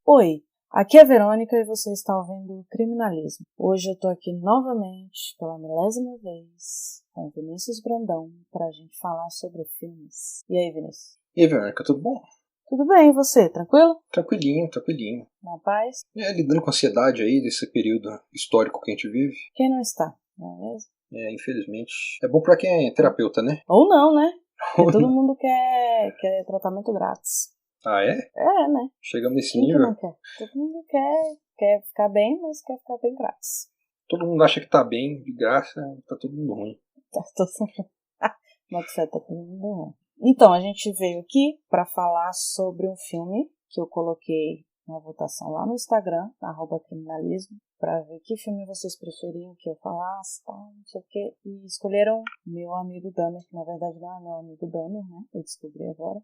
Oi, aqui é a Verônica e você está ouvindo Criminalismo. Hoje eu tô aqui novamente, pela milésima vez, com o Vinícius Brandão, pra gente falar sobre filmes. E aí, Vinícius? E aí, Verônica, tudo bom? Tudo bem, e você? Tranquilo? Tranquilinho. Na paz? Lidando com a ansiedade aí desse período histórico que a gente vive. Quem não está, não é mesmo? Infelizmente. É bom pra quem é terapeuta, né? Ou não, né? Porque todo mundo quer tratamento grátis. Ah, é? É, né? Chegamos nesse Quem nível? que não quer? Todo mundo quer ficar bem, mas quer ficar bem grátis. Todo mundo acha que tá bem, de graça, tá todo mundo ruim. Tá todo mundo... Mas tá todo mundo ruim. Então, a gente veio aqui para falar sobre um filme que eu coloquei uma votação lá no Instagram, @criminalismo, para ver que filme vocês preferiam que eu falasse, tal, não sei o quê. E escolheram Meu Amigo Dahmer, que na verdade não é Meu Amigo Dahmer, né? Eu descobri agora.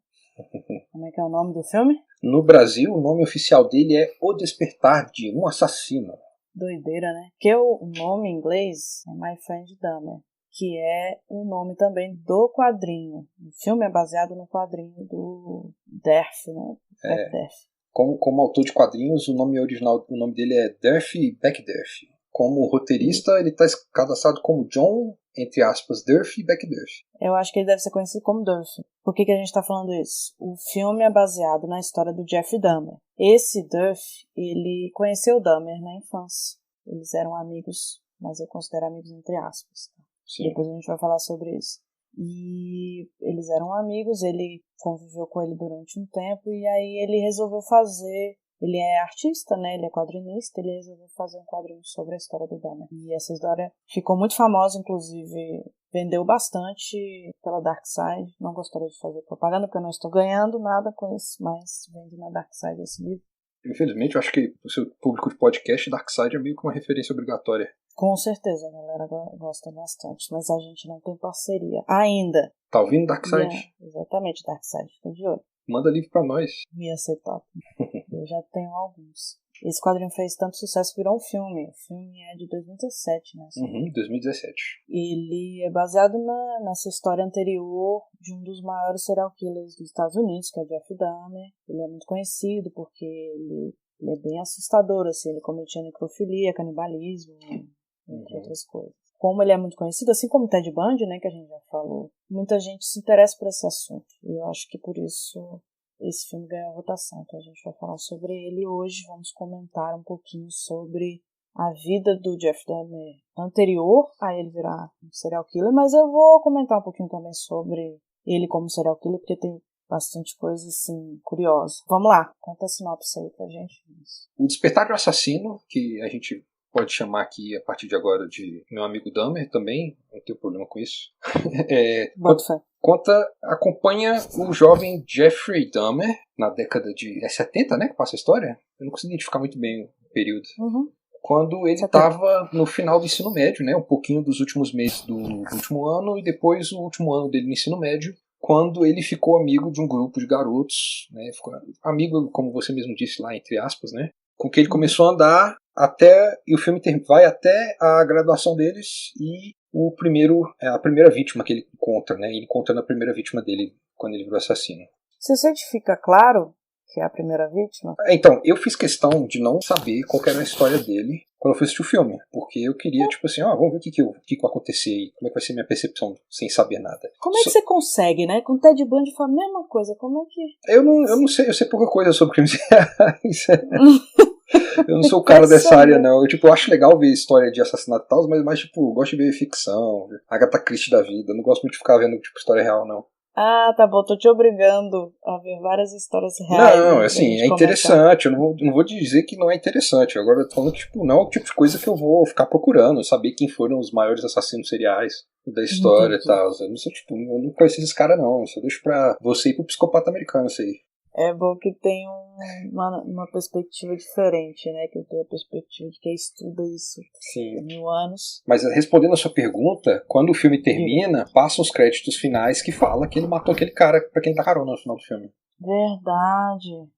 Como é que é o nome do filme? No Brasil, o nome oficial dele é O Despertar de um Assassino. Doideira, né? Porque o nome em inglês é My Friend Dahmer, que é o nome também do quadrinho. O filme é baseado no quadrinho do Derf, né? Derf. Como autor de quadrinhos, o nome original, o nome dele é Derf Backderf. Como roteirista, ele está cadastrado como John, entre aspas, Durf Backderf. Eu acho que ele deve ser conhecido como Durf. Por que a gente está falando isso? O filme é baseado na história do Jeffrey Dahmer. Esse Durf, ele conheceu o Dahmer na infância. Eles eram amigos, mas eu considero amigos entre aspas. Sim. Depois a gente vai falar sobre isso. E eles eram amigos, ele conviveu com ele durante um tempo e aí ele resolveu fazer... Ele é artista, né? Ele é quadrinista, ele resolveu fazer um quadrinho sobre a história do Dahmer. E essa história ficou muito famosa, inclusive vendeu bastante pela Dark Side. Não gostaria de fazer propaganda, porque eu não estou ganhando nada com isso, mas vende na Dark Side esse livro. Infelizmente, eu acho que o seu público de podcast, Dark Side, é meio que uma referência obrigatória. Com certeza, a galera gosta bastante, mas a gente não tem parceria ainda. Tá ouvindo, Dark Side? Exatamente, Dark Side, fica de olho. Manda livro pra nós. Ia ser top. Eu já tenho alguns. Esse quadrinho fez tanto sucesso que virou um filme. O filme é de 2017, né? 2017. Ele é baseado nessa história anterior de um dos maiores serial killers dos Estados Unidos, que é o Jeffrey Dahmer. Ele é muito conhecido porque ele é bem assustador, assim. Ele cometia necrofilia, canibalismo, entre outras coisas. Como ele é muito conhecido, assim como o Ted Bundy, né, que a gente já falou, muita gente se interessa por esse assunto. E eu acho que por isso esse filme ganhou a votação. Então a gente vai falar sobre ele hoje. Vamos comentar um pouquinho sobre a vida do Jeff Dahmer anterior a ele virar um serial killer, mas eu vou comentar um pouquinho também sobre ele como serial killer, porque tem bastante coisa assim curiosa. Vamos lá, conta a sinopse aí pra gente. O Despertar de um Assassino, que a gente pode chamar aqui a partir de agora de Meu Amigo Dahmer também, não tenho problema com isso. Acompanha o jovem Jeffrey Dahmer na década de 70, né, que passa a história? Eu não consigo identificar muito bem o período. Quando ele estava no final do ensino médio, né, um pouquinho dos últimos meses do último ano e depois o último ano dele no ensino médio, quando ele ficou amigo de um grupo de garotos, né, ficou amigo, como você mesmo disse lá, entre aspas, né, com que ele começou a andar e o filme vai até a graduação deles e a primeira vítima que ele encontra, né? Ele encontrando a primeira vítima dele quando ele virou assassino. Você certifica claro que é a primeira vítima? Então, eu fiz questão de não saber qual era a história dele quando eu fui assistir o filme, porque eu queria, tipo assim, vamos ver o que vai acontecer aí, como é que vai ser minha percepção sem saber nada. Como é que você consegue, né? Com o Ted Bundy foi a mesma coisa, como é que... Eu não sei, eu sei pouca coisa sobre crimes reais. Eu não sou o cara dessa área, não. Eu acho legal ver história de assassinato e tal, mas eu gosto de ver ficção, Agatha Christie da vida. Eu não gosto muito de ficar vendo, história real, não. Ah, tá bom. Tô te obrigando a ver várias histórias reais. Não, assim, é interessante. Eu não vou dizer que não é interessante. Agora eu tô falando que, não é o tipo de coisa que eu vou ficar procurando, saber quem foram os maiores assassinos seriais da história e tal. Eu não conheço esses caras, não. Eu só deixo pra você ir pro psicopata americano, isso aí. É bom que tem uma perspectiva diferente, né? Que eu tenho a perspectiva de quem estuda isso há 1000 anos. Mas respondendo a sua pergunta, quando o filme termina, passam os créditos finais que fala que ele matou aquele cara pra quem dá carona no final do filme. Verdade.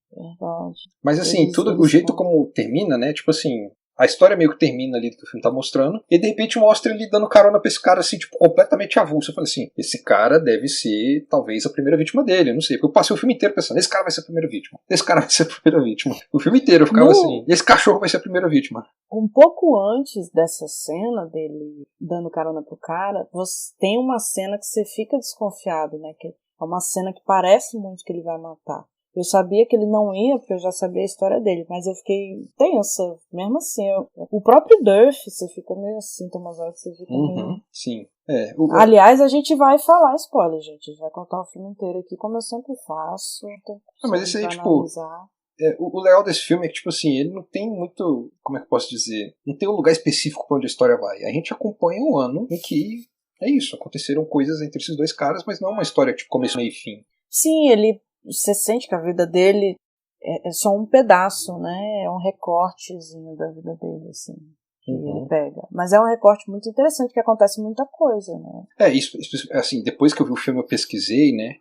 Mas assim, o jeito como termina, né? Tipo assim, A história meio que termina ali do que o filme tá mostrando, e de repente mostra ele dando carona pra esse cara, assim, tipo, completamente avulso. Eu falei assim, esse cara deve ser, talvez, a primeira vítima dele, eu não sei. Porque eu passei o filme inteiro pensando, esse cara vai ser a primeira vítima. Esse cara vai ser a primeira vítima. O filme inteiro eu ficava assim, esse cachorro vai ser a primeira vítima. Um pouco antes dessa cena dele dando carona pro cara, você tem uma cena que você fica desconfiado, né? Que é uma cena que parece muito que ele vai matar. Eu sabia que ele não ia, porque eu já sabia a história dele, mas eu fiquei tensa, mesmo assim. O próprio Durf, você fica meio assim, tem umas horas que você fica meio... Sim. Aliás, a gente vai falar spoiler, gente. A gente vai contar o filme inteiro aqui, como eu sempre faço. Mas esse aí, tipo... o legal desse filme é que, tipo assim, ele não tem muito... Como é que eu posso dizer? Não tem um lugar específico pra onde a história vai. A gente acompanha um ano em que... É isso, aconteceram coisas entre esses dois caras, mas não é uma história tipo começo, meio e fim. Sim, você sente que a vida dele é só um pedaço, né? É um recortezinho da vida dele, assim, que ele pega. Mas é um recorte muito interessante, que acontece muita coisa, né? Isso, assim, depois que eu vi o filme eu pesquisei, né,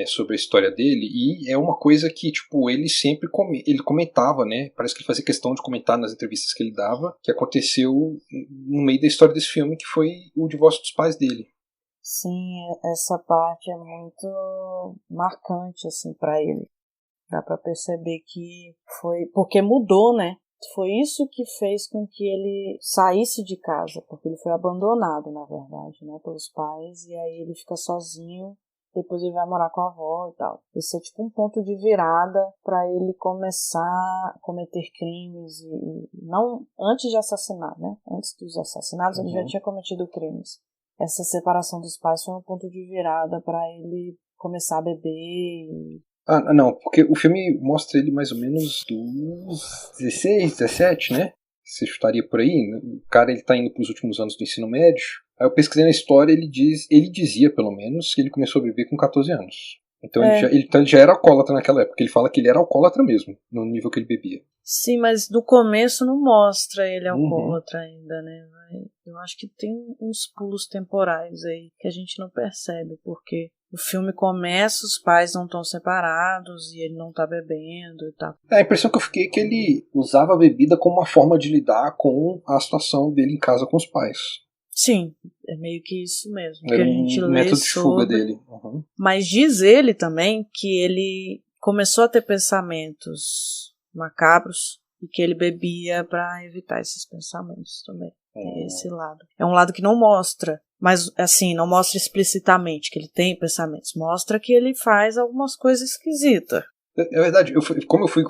sobre a história dele, e é uma coisa que, tipo, ele sempre ele comentava, né, parece que ele fazia questão de comentar nas entrevistas que ele dava, que aconteceu no meio da história desse filme, que foi o divórcio dos pais dele. Sim, essa parte é muito marcante, assim, pra ele. Dá pra perceber que foi... Porque mudou, né? Foi isso que fez com que ele saísse de casa, porque ele foi abandonado, na verdade, né, pelos pais, e aí ele fica sozinho, depois ele vai morar com a avó e tal. Esse é tipo um ponto de virada pra ele começar a cometer crimes, e não antes de assassinar, né? Antes dos assassinatos ele já tinha cometido crimes. Essa separação dos pais foi um ponto de virada para ele começar a beber. Não, porque o filme mostra ele mais ou menos dos 16, 17, né? Você chutaria por aí. O cara ele tá indo pros últimos anos do ensino médio. Aí eu pesquisei na história, ele dizia, pelo menos, que ele começou a beber com 14 anos. Então ele já era alcoólatra naquela época. Ele fala que ele era alcoólatra mesmo, no nível que ele bebia. Sim, mas no começo não mostra ele alcoólatra ainda, né? Eu acho que tem uns pulos temporais aí que a gente não percebe, porque o filme começa, os pais não estão separados e ele não tá bebendo e tal. A impressão que eu fiquei é que ele usava a bebida como uma forma de lidar com a situação dele em casa com os pais. Sim, é meio que isso mesmo. Era que a gente um método de fuga dele. Mas diz ele também que ele começou a ter pensamentos macabros e que ele bebia para evitar esses pensamentos também. Tem esse lado. É um lado que não mostra, mas assim, não mostra explicitamente que ele tem pensamentos. Mostra que ele faz algumas coisas esquisitas. É verdade, como eu fui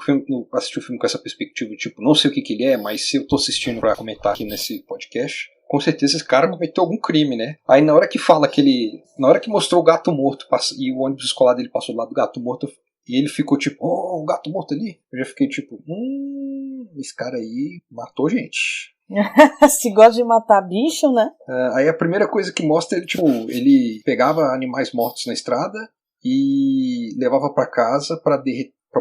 assistir o filme com essa perspectiva, tipo, não sei o que ele é, mas se eu tô assistindo pra comentar aqui nesse podcast, com certeza esse cara cometeu algum crime, né? Aí na hora que fala que ele... Na hora que mostrou o gato morto e o ônibus escolar dele passou do lado do gato morto, e ele ficou tipo, o gato morto ali. Eu já fiquei tipo, esse cara aí matou gente. Se gosta de matar bicho, né? Aí a primeira coisa que mostra, ele pegava animais mortos na estrada e levava para casa para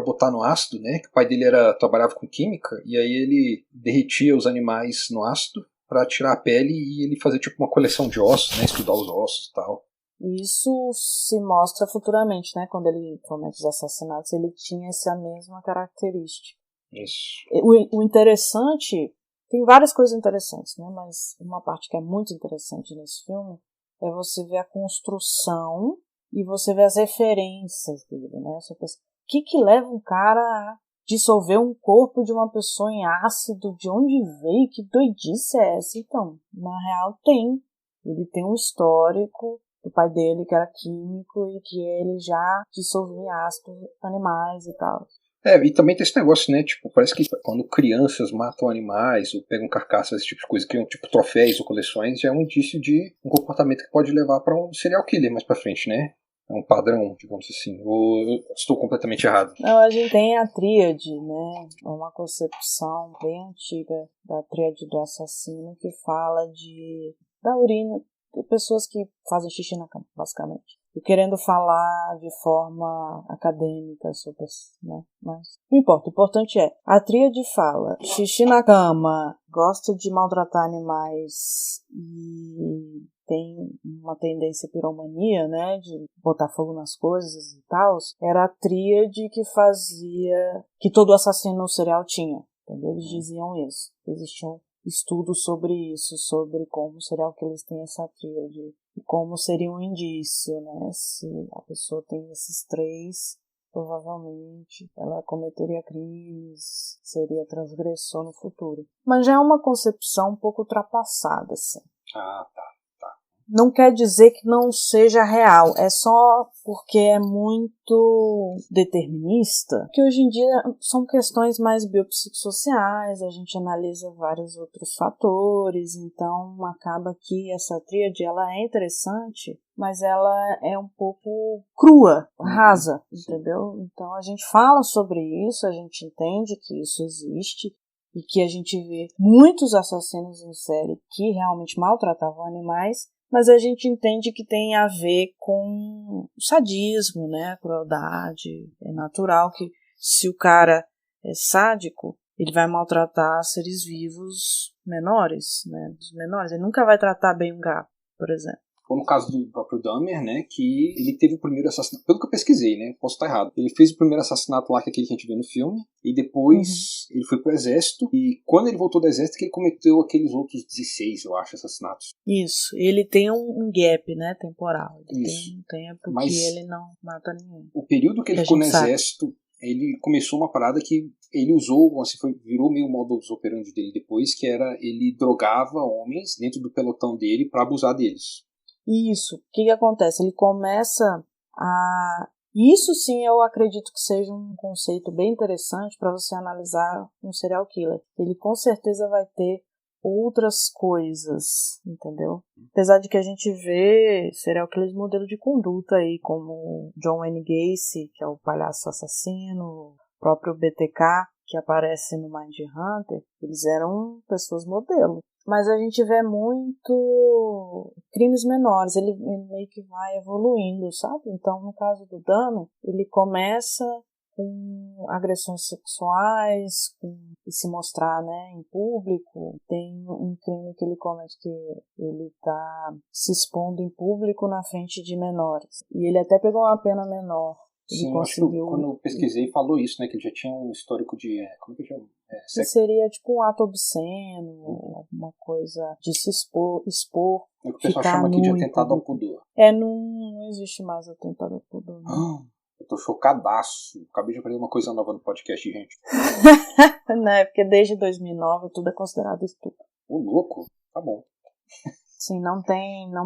botar no ácido, né? Que o pai dele trabalhava com química, e aí ele derretia os animais no ácido para tirar a pele e ele fazer tipo uma coleção de ossos, né? Estudar os ossos e tal. Isso se mostra futuramente, né? Quando ele comete os assassinatos, ele tinha essa mesma característica. Isso. O interessante... Tem várias coisas interessantes, né? Mas uma parte que é muito interessante nesse filme é você ver a construção e você ver as referências dele, né? Você pensa, o que leva um cara a dissolver um corpo de uma pessoa em ácido? De onde veio? Que doidice é essa? Então, na real tem. Ele tem um histórico do pai dele que era químico e que ele já dissolvia em ácido animais e tal. E também tem esse negócio, né? Tipo, parece que quando crianças matam animais ou pegam carcaças, esse tipo de coisa, criam tipo troféus ou coleções, já é um indício de um comportamento que pode levar para um serial killer mais pra frente, né? É um padrão, digamos assim. Ou eu estou completamente errado? Não, a gente tem a tríade, né? É uma concepção bem antiga da tríade do assassino que fala da urina de pessoas que fazem xixi na cama, basicamente. E querendo falar de forma acadêmica sobre isso, né? Mas não importa, o importante é, a tríade fala xixi na cama, gosta de maltratar animais e tem uma tendência piromania, né, de botar fogo nas coisas e tal, era a tríade que todo assassino serial tinha. entendeu? Eles diziam isso. Existiam estudos sobre isso, sobre como serial killers têm essa tríade, e como seria um indício, né? Se a pessoa tem esses três, provavelmente ela cometeria crimes, seria transgressor no futuro. Mas já é uma concepção um pouco ultrapassada, assim. Ah, tá. Não quer dizer que não seja real, é só porque é muito determinista, que hoje em dia são questões mais biopsicossociais, a gente analisa vários outros fatores, então acaba que essa tríade ela é interessante, mas ela é um pouco crua, rasa, entendeu? Então a gente fala sobre isso, a gente entende que isso existe, e que a gente vê muitos assassinos em série que realmente maltratavam animais, mas a gente entende que tem a ver com sadismo, né? Crueldade. É natural que se o cara é sádico, ele vai maltratar seres vivos menores, né? Dos menores. Ele nunca vai tratar bem um gato, por exemplo. Como no caso do próprio Dahmer, né, que ele teve o primeiro assassinato, pelo que eu pesquisei, né, posso estar errado, ele fez o primeiro assassinato lá, que é aquele que a gente vê no filme, e depois ele foi pro exército, e quando ele voltou do exército, que ele cometeu aqueles outros 16, eu acho, assassinatos. Isso, ele tem um gap, né, temporal, ele Isso. tem um tempo que ele não mata ninguém. O período que ele ficou no exército, ele começou uma parada que ele usou, assim, virou meio o modus operandi dele depois, que era ele drogava homens dentro do pelotão dele para abusar deles. Isso. O que acontece? Ele começa a... Isso sim eu acredito que seja um conceito bem interessante para você analisar um serial killer. Ele com certeza vai ter outras coisas, entendeu? Apesar de que a gente vê serial killers modelo de conduta aí, como John Wayne Gacy, que é o palhaço assassino, o próprio BTK, que aparece no Mindhunter, eles eram pessoas modelo. Mas a gente vê muito crimes menores, ele meio que vai evoluindo, sabe? Então, no caso do Dahmer, ele começa com agressões sexuais, e se mostrar, né, em público. Tem um crime que ele comete que ele tá se expondo em público na frente de menores. E ele até pegou uma pena menor. Ele Sim, conseguiu... acho que quando eu pesquisei falou isso, né? Que ele já tinha um histórico de... Como que chama? Que seria tipo um ato obsceno, alguma coisa de se expor, é o que o pessoal chama aqui de atentado ao pudor. Não existe mais atentado ao pudor. Eu tô chocadaço. Acabei de aprender uma coisa nova no podcast, gente. Não, é porque desde 2009 tudo é considerado estupro. Ô, louco. Tá bom. Sim, não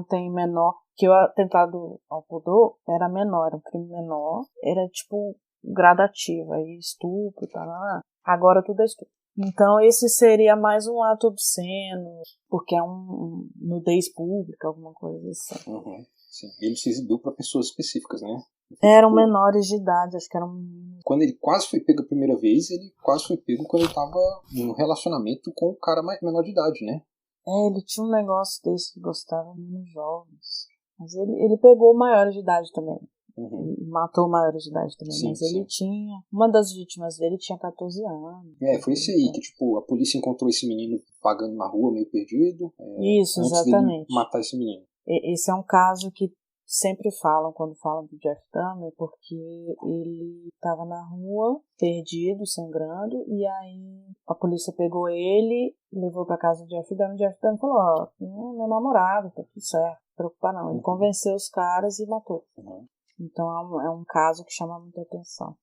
tem menor. Que o atentado ao pudor era menor, era um crime menor. Era tipo gradativo, aí estupro, tá. Agora tudo é estupro. Então esse seria mais um ato obsceno, porque é um nudez pública, alguma coisa assim. Sim. Ele se exibiu para pessoas específicas, né? Eram menores de idade, acho que eram meninos. Quando ele quase foi pego a primeira vez, ele quase foi pego quando ele tava num relacionamento com um cara menor de idade, né? Ele tinha um negócio desse que gostava de meninos jovens. Mas ele pegou maiores de idade também. Ele matou maiores de idade também. Sim, mas ele tinha... Uma das vítimas dele tinha 14 anos. Foi esse aí, que tipo, a polícia encontrou esse menino vagando na rua, meio perdido. Isso, exatamente. Antes dele matar esse menino. Esse é um caso que sempre falam quando falam do Jeff Dahmer, porque ele estava na rua, perdido, sangrando, e aí a polícia pegou ele, levou para casa do Jeff Dahmer, e o Jeff Dahmer falou, meu namorado, tá tudo certo, não se preocupa não. Ele convenceu os caras e matou. Então é um caso que chama muita atenção.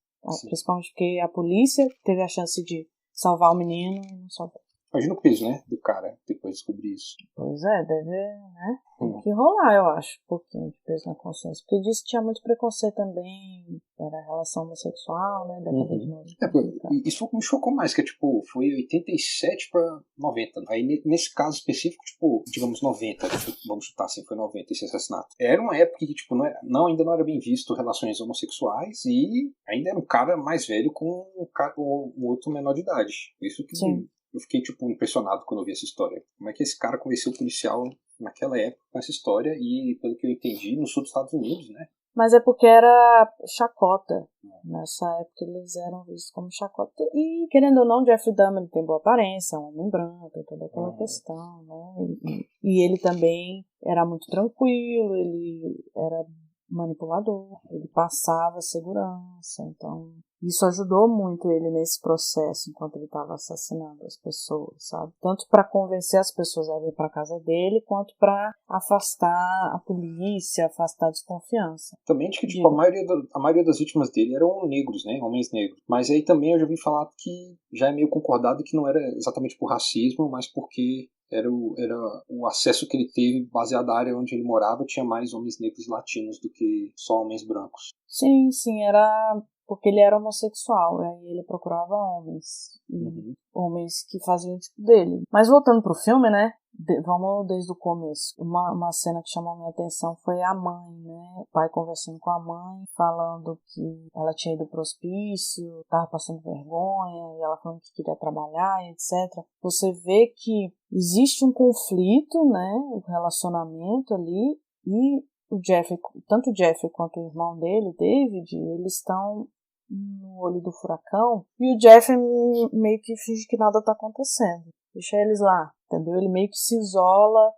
Principalmente porque a polícia teve a chance de salvar o menino e não salvou. Imagina o peso, né, do cara, depois de descobrir isso. Pois é, deve, né? Tem que rolar, eu acho, um pouquinho de peso na consciência. Porque disse que tinha muito preconceito também, era relação homossexual, né, década de 90. Isso me chocou mais, que tipo, foi 87 para 90. Aí nesse caso específico, tipo, digamos 90, vamos chutar assim, foi 90 esse assassinato. Era uma época que, tipo, ainda não era bem visto relações homossexuais e ainda era um cara mais velho com um outro menor de idade. Isso que... Sim. Eu fiquei, tipo, impressionado quando eu vi essa história. Como é que esse cara convenceu o policial naquela época com essa história e, pelo que eu entendi, no sul dos Estados Unidos, né? Mas é porque era chacota. Nessa época eles eram vistos como chacota. E, querendo ou não, Jeff Dahmer tem boa aparência, é um homem branco, toda aquela questão, né? E ele também era muito tranquilo, ele era manipulador, ele passava segurança, então Isso ajudou muito ele nesse processo, enquanto ele estava assassinando as pessoas, sabe? Tanto para convencer as pessoas a vir para casa dele, quanto para afastar a polícia, afastar a desconfiança. Também de que tipo, a maioria das vítimas dele eram negros, né? Homens negros. Mas aí também eu já ouvi falar que já é meio concordado que não era exatamente por racismo, mas porque era o acesso que ele teve baseado na área onde ele morava, tinha mais homens negros latinos do que só homens brancos. Sim, era porque ele era homossexual, aí ele procurava homens, homens que faziam o tipo dele. Mas voltando pro filme, né, vamos desde o começo. Uma cena que chamou minha atenção foi a mãe, né, o pai conversando com a mãe, falando que ela tinha ido pro hospício, tava passando vergonha, e ela falando que queria trabalhar, etc. Você vê que existe um conflito, né, um relacionamento ali, e tanto o Jeffrey quanto o irmão dele, David, eles estão no olho do furacão, e o Jeffrey meio que finge que nada tá acontecendo. Deixa eles lá, entendeu? Ele meio que se isola,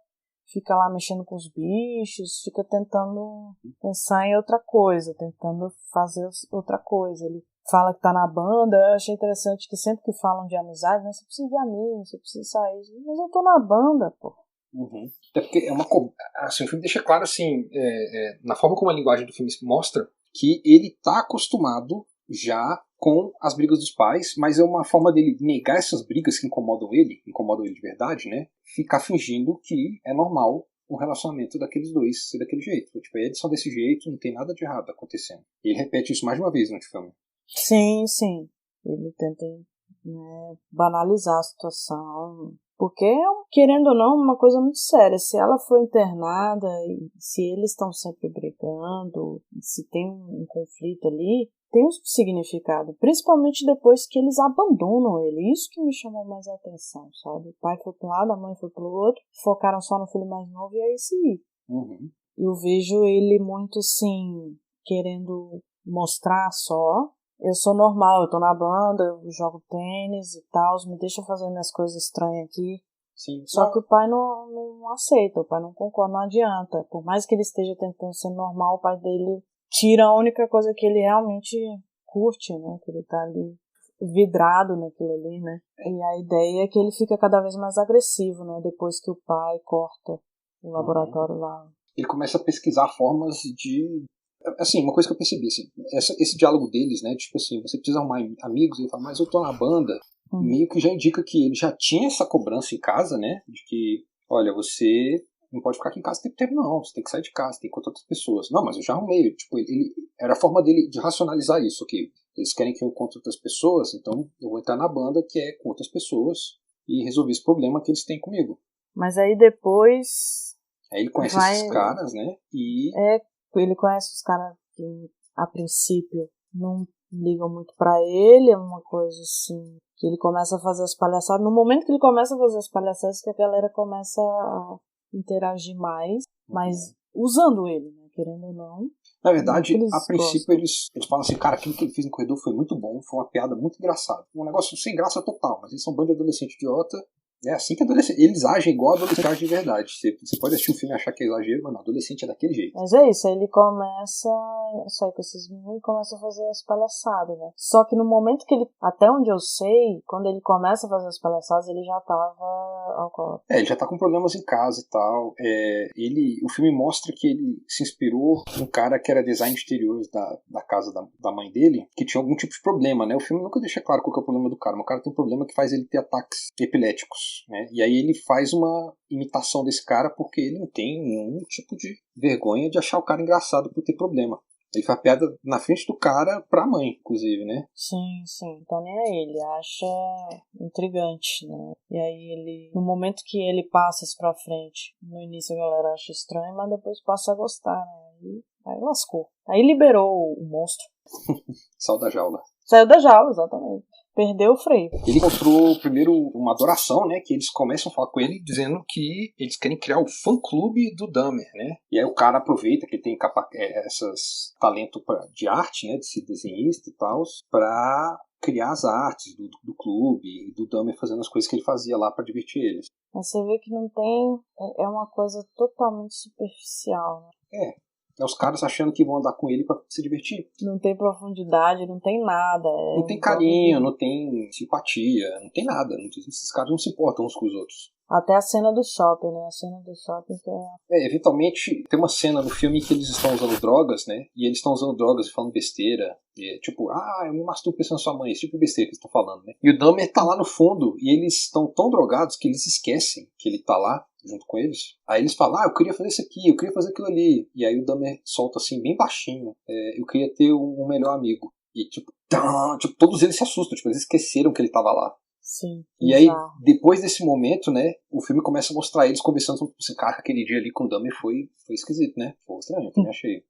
fica lá mexendo com os bichos, fica tentando pensar em outra coisa, tentando fazer outra coisa. Ele fala que tá na banda. Eu achei interessante que sempre que falam de amizade, né, você precisa de amigos, você precisa sair. Mas eu tô na banda, pô. É porque assim, o filme deixa claro assim, na forma como a linguagem do filme mostra, que ele tá acostumado já com as brigas dos pais, mas é uma forma dele negar essas brigas que incomodam ele de verdade, né? Ficar fingindo que é normal o relacionamento daqueles dois ser daquele jeito. Tipo, eles são desse jeito, não tem nada de errado acontecendo. E ele repete isso mais de uma vez no filme. Sim. Ele tenta, né, banalizar a situação. Porque, querendo ou não, uma coisa muito séria. Se ela foi internada, e se eles estão sempre brigando, se tem um conflito ali, tem um significado. Principalmente depois que eles abandonam ele. Isso que me chamou mais a atenção, sabe? O pai foi para um lado, a mãe foi para o outro, focaram só no filho mais novo e é isso aí. Eu vejo ele muito, assim, querendo mostrar só. Eu sou normal, eu tô na banda, eu jogo tênis e tal, me deixa fazer minhas coisas estranhas aqui. Sim, só que o pai não aceita, o pai não concorda, não adianta. Por mais que ele esteja tentando ser normal, o pai dele tira a única coisa que ele realmente curte, né? Que ele tá ali vidrado naquilo ali, né? E a ideia é que ele fica cada vez mais agressivo, né? Depois que o pai corta o laboratório lá. Ele começa a pesquisar formas de... Assim, uma coisa que eu percebi, assim, esse diálogo deles, né, tipo assim, você precisa arrumar amigos, ele fala, mas eu tô na banda, meio que já indica que ele já tinha essa cobrança em casa, né, de que, olha, você não pode ficar aqui em casa o tempo inteiro, não, você tem que sair de casa, tem que encontrar outras pessoas. Não, mas eu já arrumei, tipo, era a forma dele de racionalizar isso, ok, eles querem que eu encontre outras pessoas, então eu vou entrar na banda que é com outras pessoas e resolver esse problema que eles têm comigo. Mas aí depois... Aí ele conhece esses caras, né, e... Ele conhece os caras que, a princípio, não ligam muito pra ele, é uma coisa assim, que ele começa a fazer as palhaçadas. No momento que ele começa a fazer as palhaçadas, que a galera começa a interagir mais, mas usando ele, né, querendo ou não. Na verdade, a princípio eles falam assim, cara, aquilo que ele fez no corredor foi muito bom, foi uma piada muito engraçada. Um negócio sem graça total, mas eles são um bando de adolescente idiota. É assim que eles agem igual adolescente age de verdade. Você pode assistir um filme e achar que é exagero, mas não, adolescente é daquele jeito. Mas é isso, aí ele começa a sair com esses meninos e começa a fazer as palhaçadas, né? Só que no momento que ele, até onde eu sei, quando ele começa a fazer as palhaçadas, ele já tava alcoólatra. Ele já tá com problemas em casa e tal. O filme mostra que ele se inspirou num cara que era design de exteriores da casa da mãe dele, que tinha algum tipo de problema, né? O filme nunca deixa claro qual que é o problema do cara, mas o cara tem um problema que faz ele ter ataques epiléticos. Né? E aí ele faz uma imitação desse cara porque ele não tem nenhum tipo de vergonha de achar o cara engraçado por ter problema. Ele faz piada na frente do cara pra mãe, inclusive, né? Sim. Então nem é ele, acha intrigante, né? E aí ele, no momento que ele passa isso pra frente, no início a galera acha estranho, mas depois passa a gostar, né? Aí lascou. Aí liberou o monstro. Saiu da jaula. Saiu da jaula, exatamente. Perdeu o freio. Ele encontrou primeiro uma adoração, né? Que eles começam a falar com ele dizendo que eles querem criar o fã-clube do Dahmer, né? E aí o cara aproveita que ele tem esses talento de arte, né? De ser desenhista e tal, pra criar as artes do clube e do Dahmer fazendo as coisas que ele fazia lá pra divertir eles. Mas você vê que não tem... É uma coisa totalmente superficial, né? É os caras achando que vão andar com ele pra se divertir. Não tem profundidade, não tem nada. Não tem carinho, não tem simpatia, não tem nada. Esses caras não se importam uns com os outros. Até a cena do shopping, né? A cena do shopping que eventualmente tem uma cena no filme que eles estão usando drogas, né? E eles estão usando drogas e falando besteira. E tipo, eu me masturbo pensando na sua mãe. Esse tipo de besteira que eles estão falando, né? E o Dahmer tá lá no fundo e eles estão tão drogados que eles esquecem que ele tá lá junto com eles. Aí eles falam, eu queria fazer isso aqui, eu queria fazer aquilo ali. E aí o Dahmer solta assim, bem baixinho, eu queria ter um melhor amigo. E tipo, todos eles se assustam, tipo, eles esqueceram que ele tava lá. Sim. E aí, depois desse momento, né, o filme começa a mostrar eles conversando sobre assim, cara, aquele dia ali com o Dahmer foi esquisito, né? Foi estranho, eu também achei.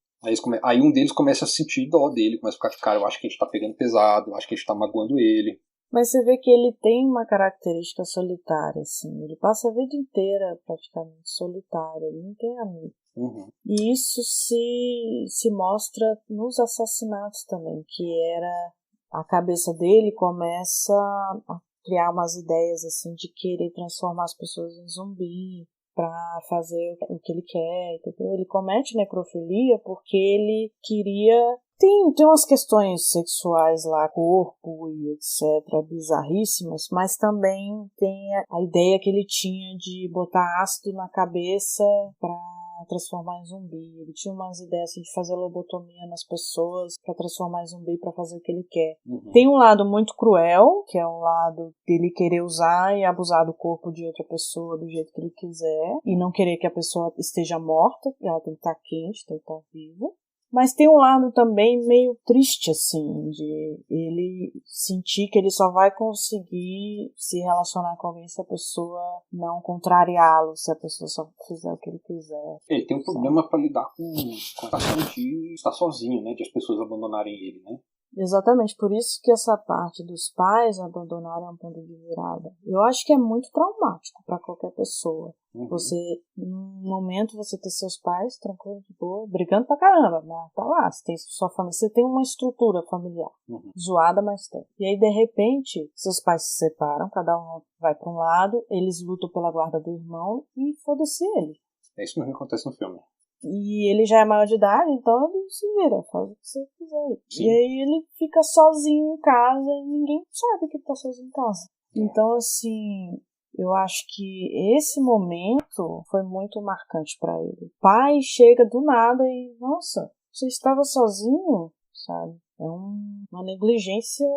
Aí um deles começa a sentir dó dele, começa a ficar, cara, eu acho que a gente tá pegando pesado, eu acho que a gente tá magoando ele. Mas você vê que ele tem uma característica solitária, assim. Ele passa a vida inteira praticamente solitário, ele não tem amigos. Uhum. E isso se mostra nos assassinatos também, que era a cabeça dele começa a criar umas ideias assim de querer transformar as pessoas em zumbi para fazer o que ele quer, entendeu? Ele comete necrofilia porque ele queria... Tem umas questões sexuais lá, corpo e etc, bizarríssimas, mas também tem a ideia que ele tinha de botar ácido na cabeça para transformar em zumbi. Ele tinha umas ideias assim, de fazer lobotomia nas pessoas para transformar em zumbi, para fazer o que ele quer. Uhum. Tem um lado muito cruel, que é um lado dele querer usar e abusar do corpo de outra pessoa do jeito que ele quiser e não querer que a pessoa esteja morta, ela tem que estar quente, tem que estar viva. Mas tem um lado também meio triste, assim, de ele sentir que ele só vai conseguir se relacionar com alguém se a pessoa não contrariá-lo, se a pessoa só fizer o que ele quiser. Ele tem um problema para lidar com a questão de estar sozinho, né? De as pessoas abandonarem ele, né? Exatamente, por isso que essa parte dos pais abandonarem é um ponto de virada. Eu acho que é muito traumático para qualquer pessoa. Uhum. Você, num momento, você ter seus pais tranquilo, de boa, brigando pra caramba, mas tá lá, você tem sua família, você tem uma estrutura familiar, zoada, mas tem. E aí, de repente, seus pais se separam, cada um vai pra um lado, eles lutam pela guarda do irmão e foda-se ele. É isso mesmo que acontece no filme. E ele já é maior de idade, então ele se vira, faz o que você quiser. Sim. E aí ele fica sozinho em casa e ninguém sabe que ele tá sozinho em casa. Então, assim, eu acho que esse momento foi muito marcante pra ele. O pai chega do nada e, nossa, você estava sozinho, sabe? É uma negligência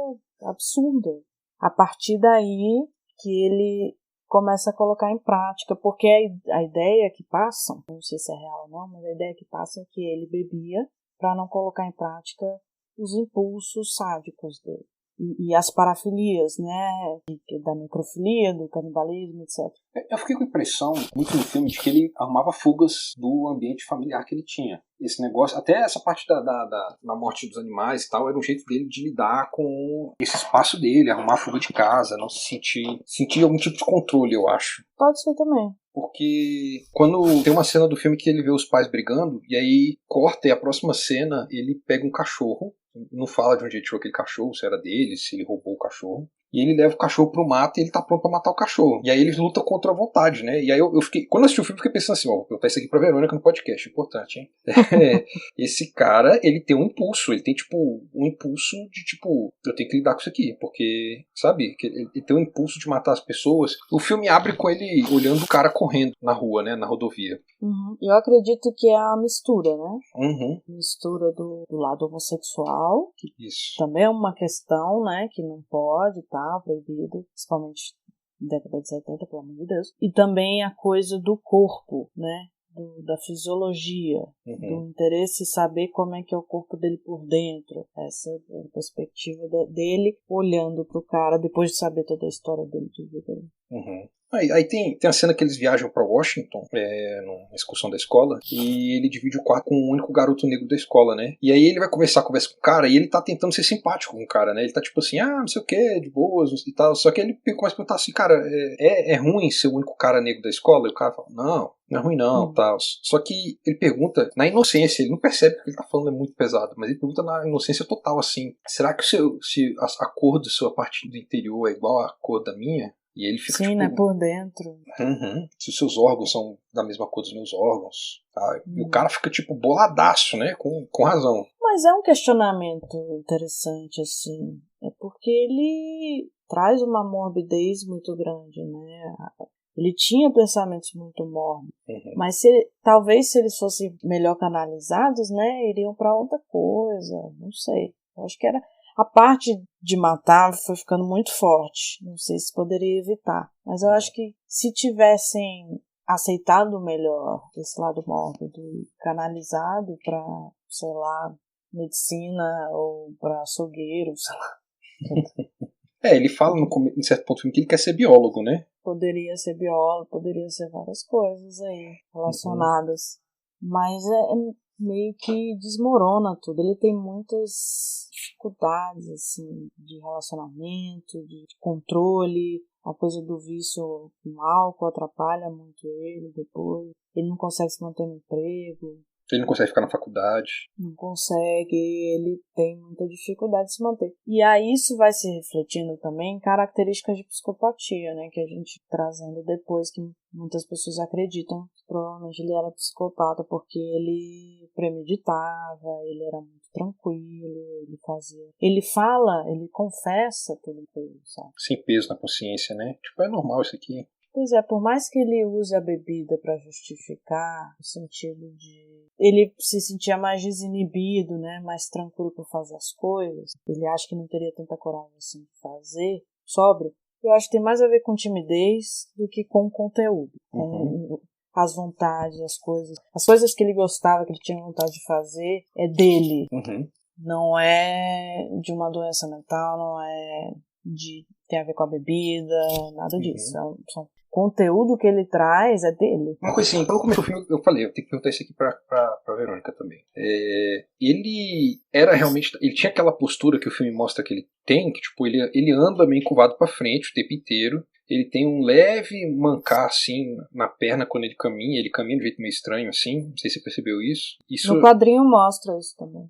absurda. A partir daí que ele começa a colocar em prática, porque a ideia que passam, não sei se é real ou não, mas a ideia que passa é que ele bebia para não colocar em prática os impulsos sádicos dele. E as parafilias, né, da necrofilia, do canibalismo, etc. Eu fiquei com a impressão, muito no filme, de que ele arrumava fugas do ambiente familiar que ele tinha. Esse negócio, até essa parte da morte dos animais e tal, era um jeito dele de lidar com esse espaço dele, arrumar fuga de casa, não se sentir algum tipo de controle, eu acho. Pode ser também. Porque quando tem uma cena do filme que ele vê os pais brigando, e aí corta, e a próxima cena ele pega um cachorro, não fala de onde ele tirou aquele cachorro, se era dele, se ele roubou o cachorro. E ele leva o cachorro pro mato e ele tá pronto pra matar o cachorro. E aí ele luta contra a vontade, né? E aí eu fiquei... Quando eu assisti o filme, eu fiquei pensando assim, vou botar isso aqui pra Verônica no podcast, importante, hein? Esse cara, ele tem um impulso, ele tem, tipo, um impulso de, tipo, eu tenho que lidar com isso aqui, porque, sabe? Ele tem um impulso de matar as pessoas. O filme abre com ele olhando o cara correndo na rua, né? Na rodovia. Uhum. Eu acredito que é a mistura, né? Uhum. Mistura do lado homossexual, que Isso. também é uma questão, né? Que não pode, tá? Proibido, principalmente na década de 70, pelo amor de Deus. E também a coisa do corpo, né? Da fisiologia, do interesse em saber como é que é o corpo dele por dentro. Essa é a perspectiva dele olhando pro cara depois de saber toda a história dele de vida. Aí tem a cena que eles viajam pra Washington, numa excursão da escola, e ele divide o quarto com o único garoto negro da escola, né? E aí ele vai conversar com o cara, e ele tá tentando ser simpático com o cara, né? Ele tá tipo assim, não sei o que, de boas e tal. Só que ele começa a perguntar assim, cara, é ruim ser o único cara negro da escola? E o cara fala, não é ruim não, tal. Só que ele pergunta na inocência, ele não percebe que o que ele tá falando é muito pesado, mas ele pergunta na inocência total, assim, será que se a cor da sua parte do interior é igual à cor da minha? E ele fica, sim, tipo, né, por dentro. Se os seus órgãos são da mesma cor dos meus órgãos. Tá? E o cara fica, tipo, boladaço, né? Com razão. Mas é um questionamento interessante, assim. É porque ele traz uma morbidez muito grande, né? Ele tinha pensamentos muito mórbidos. Mas talvez se eles fossem melhor canalizados, né? Iriam para outra coisa. Não sei. Eu acho que era... A parte de matar foi ficando muito forte. Não sei se poderia evitar. Mas eu acho que se tivessem aceitado melhor esse lado mórbido e canalizado para, sei lá, medicina ou para açougueiro, sei lá. Ele fala em certo ponto do filme que ele quer ser biólogo, né? Poderia ser biólogo, poderia ser várias coisas aí relacionadas. Mas meio que desmorona tudo. Ele tem muitas dificuldades, assim, de relacionamento, de controle. A coisa do vício com álcool atrapalha muito ele depois. Ele não consegue se manter no emprego. Ele não consegue ficar na faculdade. Não consegue, ele tem muita dificuldade de se manter. E aí isso vai se refletindo também em características de psicopatia, né? Que a gente trazendo depois, que muitas pessoas acreditam que provavelmente ele era psicopata porque ele premeditava, ele era muito tranquilo, ele fazia... Ele fala, ele confessa tudo que ele sabe. Sem peso na consciência, né? Tipo, é normal isso aqui. Pois é, por mais que ele use a bebida para justificar, no sentido de ele se sentia mais desinibido, né, mais tranquilo para fazer as coisas, ele acha que não teria tanta coragem assim de fazer, sóbrio, eu acho que tem mais a ver com timidez do que com conteúdo, com as vontades, as coisas que ele gostava, que ele tinha vontade de fazer, é dele, não é de uma doença mental, não é tem a ver com a bebida, nada disso, são conteúdo que ele traz é dele. Uma coisa assim, quando começou o filme, eu falei, eu tenho que perguntar isso aqui pra Verônica também. Ele era realmente. Ele tinha aquela postura que o filme mostra que ele tem, que tipo, ele anda meio curvado pra frente o tempo inteiro. Ele tem um leve mancar assim na perna quando ele caminha de um jeito meio estranho assim. Não sei se você percebeu isso. No quadrinho mostra isso também.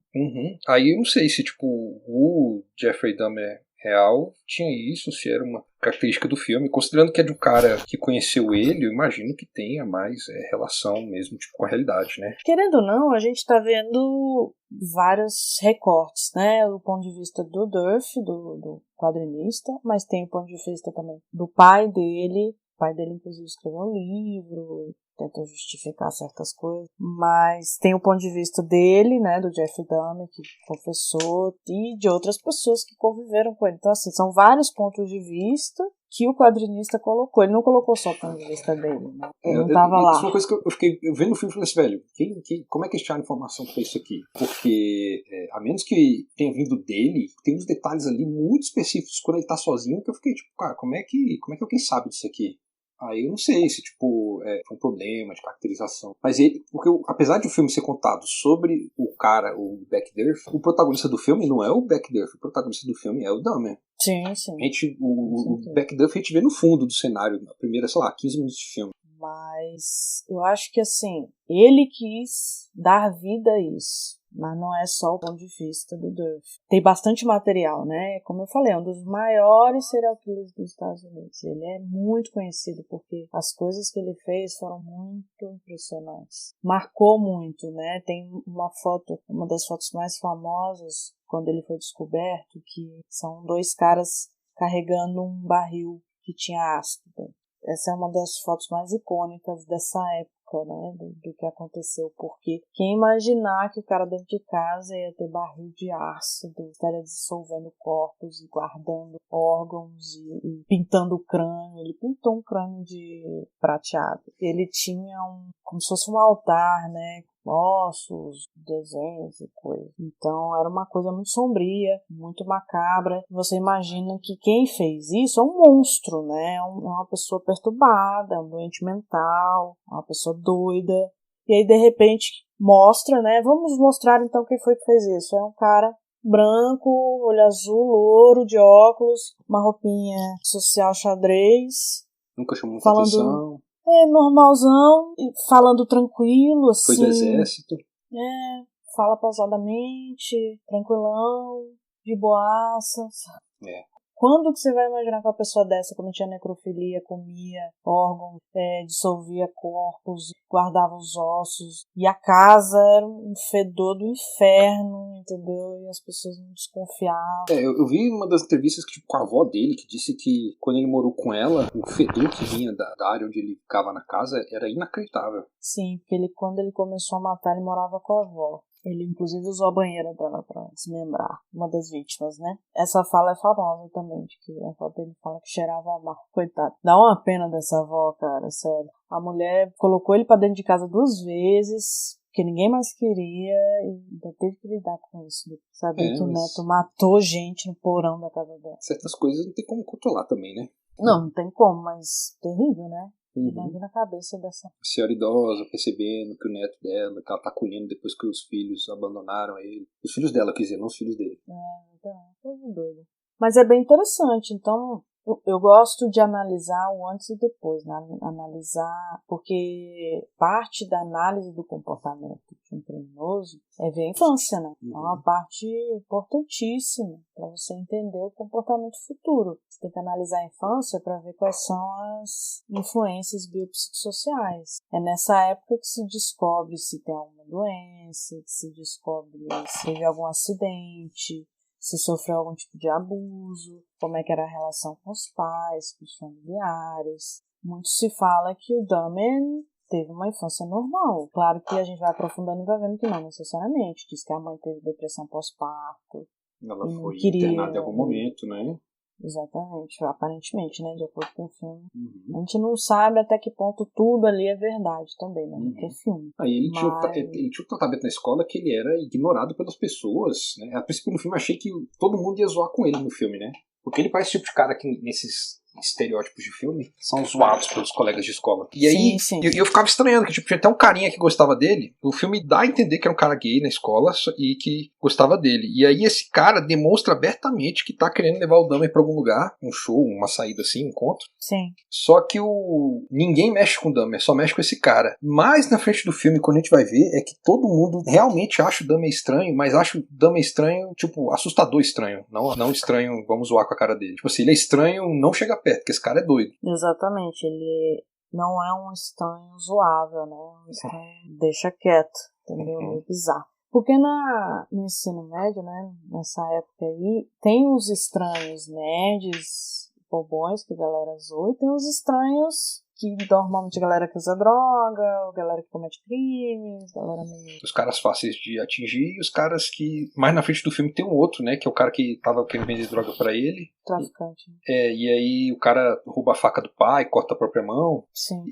Aí eu não sei se tipo o Jeffrey Dahmer real tinha isso, se era uma característica do filme, considerando que é de um cara que conheceu ele, eu imagino que tenha mais relação mesmo tipo, com a realidade, né? Querendo ou não, a gente tá vendo vários recortes, né? Do ponto de vista do Durf, do quadrinista, mas tem o ponto de vista também do pai dele. O pai dele, inclusive, escreveu um livro, tenta justificar certas coisas, mas tem o ponto de vista dele, né, do Jeffrey Dahmer, que confessou, e de outras pessoas que conviveram com ele. Então, assim, são vários pontos de vista que o quadrinista colocou. Ele não colocou só o ponto de vista dele, né? Ele não tava lá. Isso é uma coisa que eu fiquei vendo no filme e falei assim, velho, como é que eles tiraram informação pra isso aqui? Porque, a menos que tenha vindo dele, tem uns detalhes ali muito específicos quando ele tá sozinho, que eu fiquei tipo, cara, como é que alguém sabe disso aqui? Aí eu não sei se tipo foi um problema de caracterização. Mas porque apesar de o filme ser contado sobre o cara, o Beckdurf, o protagonista do filme não é o Beckdurf, o protagonista do filme é o Dahmer. Sim, sim. O Beckdurf a gente vê no fundo do cenário, na primeira, sei lá, 15 minutos de filme. Mas eu acho que assim, ele quis dar vida a isso. Mas não é só o ponto de vista do Durf. Tem bastante material, né? Como eu falei, é um dos maiores serial killers dos Estados Unidos. Ele é muito conhecido porque as coisas que ele fez foram muito impressionantes. Marcou muito, né? Tem uma foto, uma das fotos mais famosas, quando ele foi descoberto, que são dois caras carregando um barril que tinha ácido dentro. Essa é uma das fotos mais icônicas dessa época, né, do que aconteceu, porque quem imaginar que o cara dentro de casa ia ter barril de ácido, estaria dissolvendo corpos e guardando órgãos e pintando o crânio. Ele pintou um crânio de prateado. Ele tinha como se fosse um altar, né, ossos, desenhos e coisas. Então era uma coisa muito sombria, muito macabra. Você imagina que quem fez isso é um monstro, né? É uma pessoa perturbada, é um doente mental, uma pessoa doida. E aí de repente mostra, né? Vamos mostrar então quem foi que fez isso. É um cara branco, olho azul, louro, de óculos, uma roupinha social xadrez. Nunca chamou muita atenção. Normalzão, falando tranquilo, assim. Foi do exército. Fala pausadamente, tranquilão, de boaças. Quando que você vai imaginar que uma pessoa dessa cometia necrofilia, comia órgãos, dissolvia corpos, guardava os ossos, e a casa era um fedor do inferno, entendeu? E as pessoas não desconfiavam. Eu vi uma das entrevistas tipo, com a avó dele, que disse que quando ele morou com ela, o fedor que vinha da área onde ele ficava na casa era inacreditável. Sim, porque quando ele começou a matar, ele morava com a avó. Ele, inclusive, usou a banheira dela pra desmembrar uma das vítimas, né? Essa fala é famosa também, de que a avó dele fala que cheirava mal. Coitado. Dá uma pena dessa avó, cara, sério. A mulher colocou ele pra dentro de casa 2 vezes, porque ninguém mais queria, e ainda teve que lidar com isso. Saber que o neto matou gente no porão da casa dela. Certas coisas não tem como controlar também, né? Não tem como, mas terrível, né? Imagina a cabeça dessa... A senhora idosa percebendo que o neto dela, que ela tá colhendo depois que os filhos abandonaram ele. Os filhos dela, quer dizer, não os filhos dele. Coisa doida. Mas é bem interessante, então eu gosto de analisar o antes e depois, né? Analisar, porque parte da análise do comportamento de um criminoso é ver a infância, né? É uma parte importantíssima para você entender o comportamento futuro. Você tem que analisar a infância para ver quais são as influências biopsicossociais. É nessa época que se descobre se tem alguma doença, que se descobre se teve algum acidente, se sofreu algum tipo de abuso, como é que era a relação com os pais, com os familiares. Muito se fala que o Dahmer teve uma infância normal. Claro que a gente vai aprofundando e vai vendo que não necessariamente. Diz que a mãe teve depressão pós-parto. Ela foi internada em algum momento, né? Exatamente, aparentemente, né, de acordo com o filme. A gente não sabe até que ponto tudo ali é verdade também, né, porque é filme. Aí ele tinha um tratamento na escola que ele era ignorado pelas pessoas, né? A princípio no filme eu achei que todo mundo ia zoar com ele no filme, né? Porque ele parece o tipo de cara que nesses estereótipos de filme são zoados pelos colegas de escola. E aí eu ficava estranhando que tipo, tinha até um carinha que gostava dele. O filme dá a entender que era um cara gay na escola e que gostava dele. E aí esse cara demonstra abertamente que tá querendo levar o Dahmer pra algum lugar, um show, uma saída assim, um encontro. Sim. Só que ninguém mexe com o Dahmer, só mexe com esse cara. Mas na frente do filme, quando a gente vai ver, é que todo mundo realmente acha o Dahmer estranho, mas acha o Dahmer estranho, tipo, assustador estranho. Não estranho, vamos zoar com a cara dele. Tipo assim, ele é estranho, não chega perto, porque esse cara é doido. Exatamente, ele não é um estranho zoável, né? Um estranho deixa quieto, entendeu? É bizarro. Porque no ensino médio, né, nessa época aí, tem os estranhos nerds, bobões, que a galera zoa, e tem os estranhos que normalmente a galera que usa droga, a galera que comete crimes, a galera meio... Os caras fáceis de atingir e os caras que... Mais na frente do filme tem um outro, né, que é o cara que tava querendo vender droga pra ele. Traficante. E aí o cara rouba a faca do pai, corta a própria mão. Sim.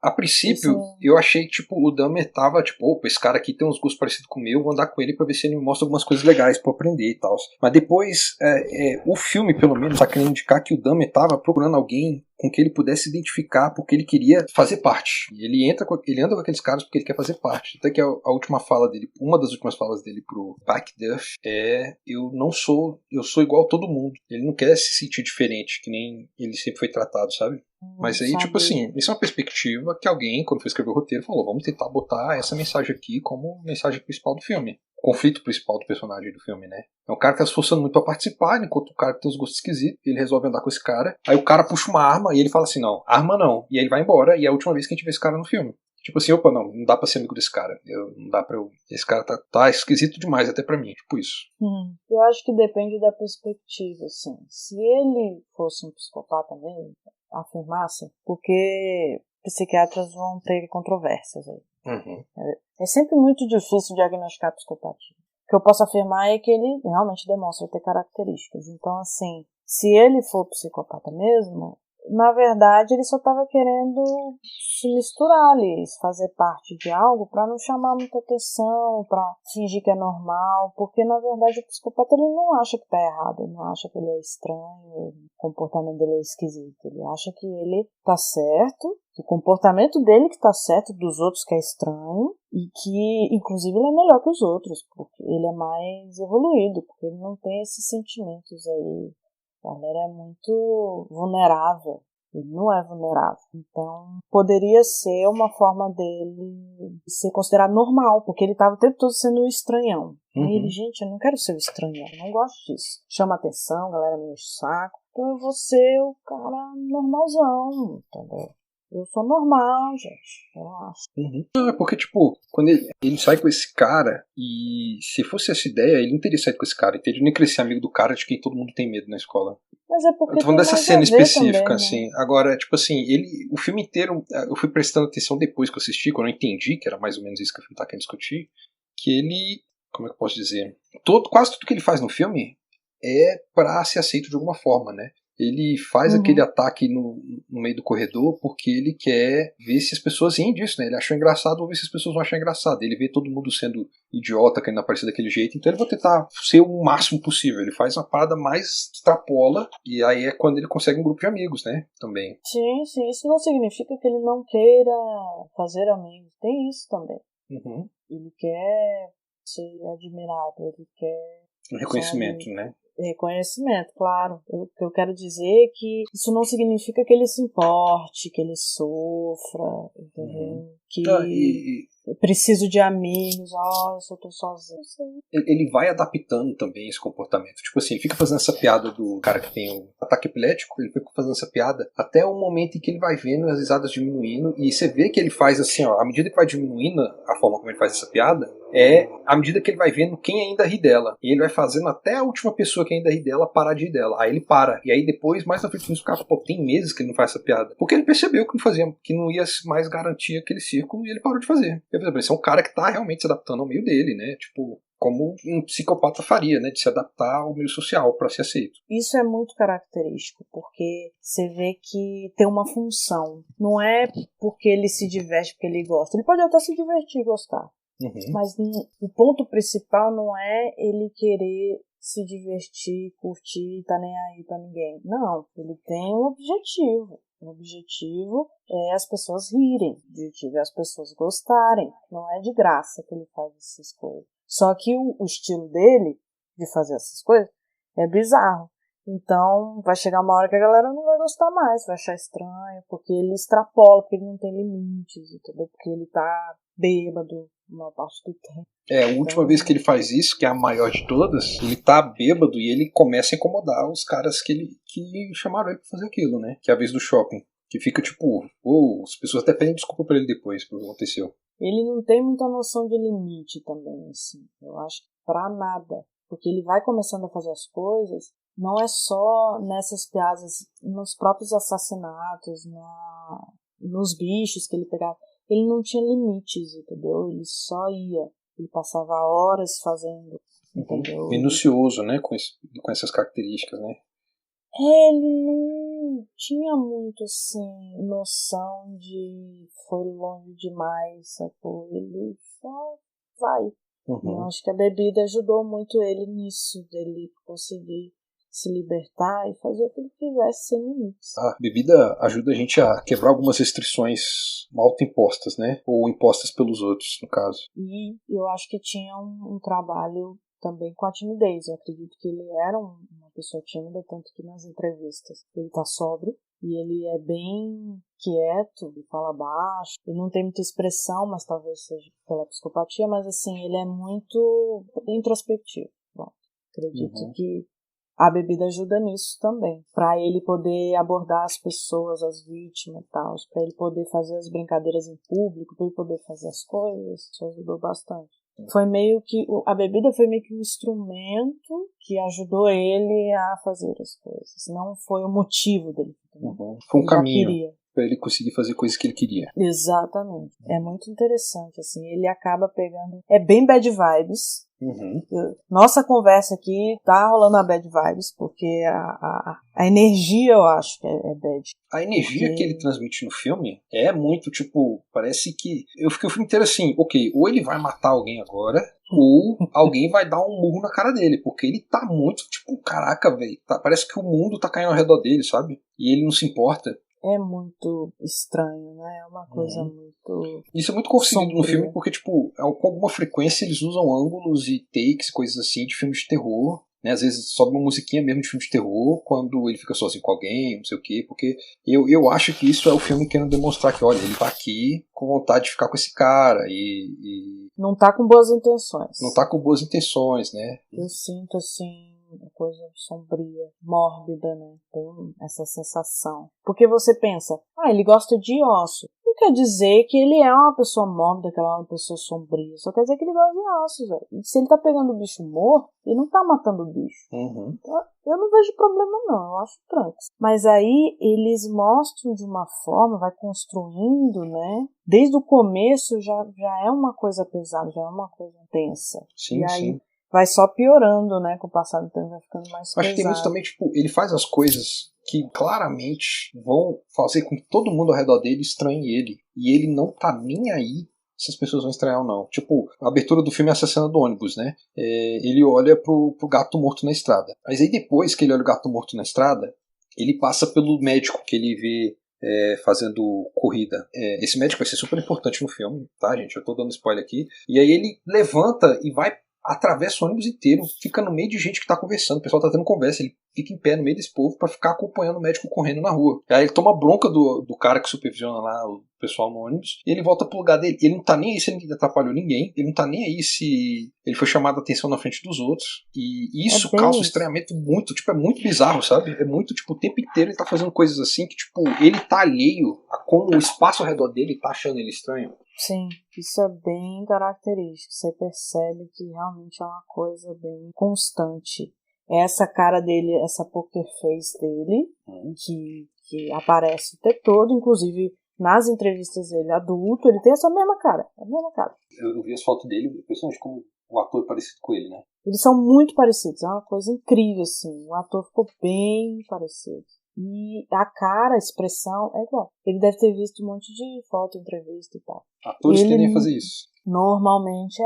A princípio, eu achei, tipo, o Dahmer tava, tipo, opa, esse cara aqui tem uns gostos parecidos com o meu, vou andar com ele pra ver se ele me mostra algumas coisas legais pra eu aprender e tal. Mas depois, o filme, pelo menos, tá querendo indicar que o Dahmer tava procurando alguém com que ele pudesse identificar porque ele queria fazer parte. E ele anda com aqueles caras porque ele quer fazer parte. Até que a última fala dele, uma das últimas falas dele pro Macduff eu sou igual a todo mundo. Ele não quer se sentir diferente, que nem ele sempre foi tratado, sabe? Mas aí, tipo assim, isso é uma perspectiva que alguém, quando foi escrever o roteiro, falou, vamos tentar botar essa mensagem aqui como mensagem principal do filme. O conflito principal do personagem do filme, né? É um cara que tá se esforçando muito pra participar, enquanto o cara tem uns gostos esquisitos, ele resolve andar com esse cara, aí o cara puxa uma arma e ele fala assim, não, arma não. E aí ele vai embora, e é a última vez que a gente vê esse cara no filme. Tipo assim, opa, não dá pra ser amigo desse cara. Não dá pra eu... Esse cara tá esquisito demais até pra mim, tipo isso. Eu acho que depende da perspectiva, assim. Se ele fosse um psicopata mesmo, afirmasse, porque psiquiatras vão ter controvérsias aí. É sempre muito difícil diagnosticar psicopatia. O que eu posso afirmar é que ele realmente demonstra ter características. Então, assim, se ele for psicopata mesmo, na verdade ele só estava querendo se misturar ali, fazer parte de algo para não chamar muita atenção, para fingir que é normal, porque na verdade o psicopata ele não acha que tá errado, ele não acha que ele é estranho, o comportamento dele é esquisito, ele acha que ele tá certo, que o comportamento dele que tá certo, dos outros que é estranho, e que inclusive ele é melhor que os outros, porque ele é mais evoluído, porque ele não tem esses sentimentos aí. A galera é muito vulnerável. Ele não é vulnerável. Então, poderia ser uma forma dele ser considerado normal, porque ele estava o tempo todo sendo um estranhão. E ele, gente, eu não quero ser o estranhão, não gosto disso. Chama atenção, a galera me enche o saco. Então eu vou ser o cara normalzão, entendeu? Eu sou normal, gente, eu acho. Não, é porque, tipo, quando ele sai com esse cara, e se fosse essa ideia, ele não teria saído com esse cara, ele não ia crescer amigo do cara de quem todo mundo tem medo na escola. Mas é porque eu tô falando dessa cena específica, também, assim. né? Agora, tipo assim, o filme inteiro, eu fui prestando atenção depois que eu assisti, quando eu entendi que era mais ou menos isso que o filme tá querendo discutir, que ele, como é que eu posso dizer? Quase tudo que ele faz no filme é pra ser aceito de alguma forma, né? Ele faz aquele ataque no meio do corredor porque ele quer ver se as pessoas riem disso, né? Ele achou engraçado, vou ver se as pessoas vão achar engraçado. Ele vê todo mundo sendo idiota, querendo aparecer daquele jeito, então ele vai tentar ser o máximo possível. Ele faz uma parada mais extrapola, e aí é quando ele consegue um grupo de amigos, né? Também. Sim, sim. Isso não significa que ele não queira fazer amigos. Tem isso também. Ele quer ser admirado, ele quer... Um reconhecimento, né? Reconhecimento, claro. O que eu quero dizer é que isso não significa que ele se importe, que ele sofra, entendeu? Que preciso de amigos, eu só tô sozinho. Ele vai adaptando também esse comportamento. Tipo assim, ele fica fazendo essa piada do cara que tem o ataque epilético, ele fica fazendo essa piada até o momento em que ele vai vendo as risadas diminuindo, e você vê que ele faz assim, ó, à medida que vai diminuindo a forma como ele faz essa piada, é à medida que ele vai vendo quem ainda ri dela. E ele vai fazendo até a última pessoa que ainda ri dela parar de rir dela. Aí ele para. E aí depois, mais na frente, fica, pô, tem meses que ele não faz essa piada. Porque ele percebeu que não fazia, que não ia mais garantir aquele círculo, e ele parou de fazer. Por exemplo, esse é um cara que tá realmente se adaptando ao meio dele, né? Tipo, como um psicopata faria, né? De se adaptar ao meio social para ser aceito. Isso é muito característico, porque você vê que tem uma função. Não é porque ele se diverte, porque ele gosta. Ele pode até se divertir e gostar. Mas o ponto principal não é ele querer se divertir, curtir, tá nem aí pra ninguém. Não, ele tem um objetivo. O objetivo é as pessoas rirem, o objetivo é as pessoas gostarem. Não é de graça que ele faz essas coisas. Só que o estilo dele de fazer essas coisas é bizarro. Então vai chegar uma hora que a galera não vai gostar mais, vai achar estranho, porque ele extrapola, porque ele não tem limites, entendeu? Porque ele tá bêbado uma parte do tempo. A última vez que ele faz isso, que é a maior de todas, ele tá bêbado e ele começa a incomodar os caras que chamaram ele pra fazer aquilo, né? Que é a vez do shopping. Que fica tipo, as pessoas até pedem desculpa pra ele depois, pelo que aconteceu. Ele não tem muita noção de limite também, assim. Eu acho que pra nada. Porque ele vai começando a fazer as coisas, não é só nessas piadas, nos próprios assassinatos, nos bichos que ele pegava. Ele não tinha limites, entendeu? Ele só ia. Ele passava horas fazendo, entendeu? Minucioso, né? Com essas características, né? Ele não tinha muito, assim, noção de foi longe demais, sacou? Ele só vai. Eu acho que a bebida ajudou muito ele nisso, dele conseguir se libertar e fazer o que ele quisesse sem limites. A bebida ajuda a gente a quebrar algumas restrições autoimpostas, né? Ou impostas pelos outros, no caso. E eu acho que tinha um trabalho também com a timidez. Eu acredito que ele era uma pessoa tímida, tanto que nas entrevistas ele tá sóbrio e ele é bem quieto, ele fala baixo, ele não tem muita expressão, mas talvez seja pela psicopatia, mas assim, ele é muito introspectivo. Bom, acredito que a bebida ajuda nisso também, para ele poder abordar as pessoas, as vítimas e tal, para ele poder fazer as brincadeiras em público, para ele poder fazer as coisas, isso ajudou bastante. Foi meio que a bebida foi meio que um instrumento que ajudou ele a fazer as coisas, não foi o motivo dele. Foi um caminho para ele conseguir fazer coisas que ele queria. Exatamente. É muito interessante, assim, ele acaba pegando, é bem bad vibes. Nossa conversa aqui tá rolando a bad vibes, porque a energia eu acho que é bad. A energia que ele transmite no filme é muito, tipo, parece que... Eu fiquei o filme inteiro assim, ok, ou ele vai matar alguém agora, ou alguém vai dar um murro na cara dele, porque ele tá muito, tipo, caraca, velho, parece que o mundo tá caindo ao redor dele, sabe? E ele não se importa. É muito estranho, né? É uma coisa muito... Isso é muito conseguido no filme porque, tipo, com alguma frequência eles usam ângulos e takes, coisas assim, de filmes de terror né? Às vezes sobe uma musiquinha mesmo de filme de terror quando ele fica sozinho com alguém, não sei o quê, porque eu acho que isso é o filme querendo demonstrar que, olha, ele tá aqui com vontade de ficar com esse cara e não tá com boas intenções. Não tá com boas intenções, né? Eu sinto, assim, uma coisa sombria, mórbida, né? Tem essa sensação. Porque você pensa, ele gosta de osso. Não quer dizer que ele é uma pessoa mórbida, que ela é uma pessoa sombria. Só quer dizer que ele gosta de ossos, velho. E se ele tá pegando o bicho morto, ele não tá matando o bicho. Uhum. Eu não vejo problema não, eu acho tranquilo. Mas aí eles mostram de uma forma, vai construindo, né? Desde o começo já é uma coisa pesada, já é uma coisa tensa. Sim, e aí sim. vai só piorando, né? Com o passar do tempo vai ficando mais pesado. Acho que tem muito também, tipo, ele faz as coisas que claramente vão fazer com que todo mundo ao redor dele estranhe ele. E ele não tá nem aí se as pessoas vão estranhar ou não. Tipo, a abertura do filme é essa cena do ônibus, né? Ele olha pro gato morto na estrada. Mas aí depois que ele olha o gato morto na estrada, ele passa pelo médico que ele vê fazendo corrida. Esse médico vai ser super importante no filme, tá, gente? Eu tô dando spoiler aqui. E aí ele levanta e vai, atravessa o ônibus inteiro, fica no meio de gente que tá conversando, o pessoal tá tendo conversa, ele fica em pé no meio desse povo pra ficar acompanhando o médico correndo na rua. Aí ele toma bronca do cara que supervisiona lá o pessoal no ônibus, e ele volta pro lugar dele. Ele não tá nem aí se ele atrapalhou ninguém, ele não tá nem aí se ele foi chamado a atenção na frente dos outros, e isso causa um estranhamento muito, tipo, é muito bizarro, sabe? É muito, tipo, o tempo inteiro ele tá fazendo coisas assim que, tipo, ele tá alheio a como o espaço ao redor dele tá achando ele estranho. Sim, isso é bem característico. Você percebe que realmente é uma coisa bem constante. Essa cara dele, essa poker face dele, que aparece o tempo todo, inclusive nas entrevistas dele adulto, ele tem essa mesma cara. A mesma cara. Eu vi as fotos dele, impressionante como o ator é parecido com ele, né? Eles são muito parecidos, é uma coisa incrível, assim. O ator ficou bem parecido. E a cara, a expressão é igual. Ele deve ter visto um monte de foto, entrevista e tal. Atores tendem a fazer isso. Normalmente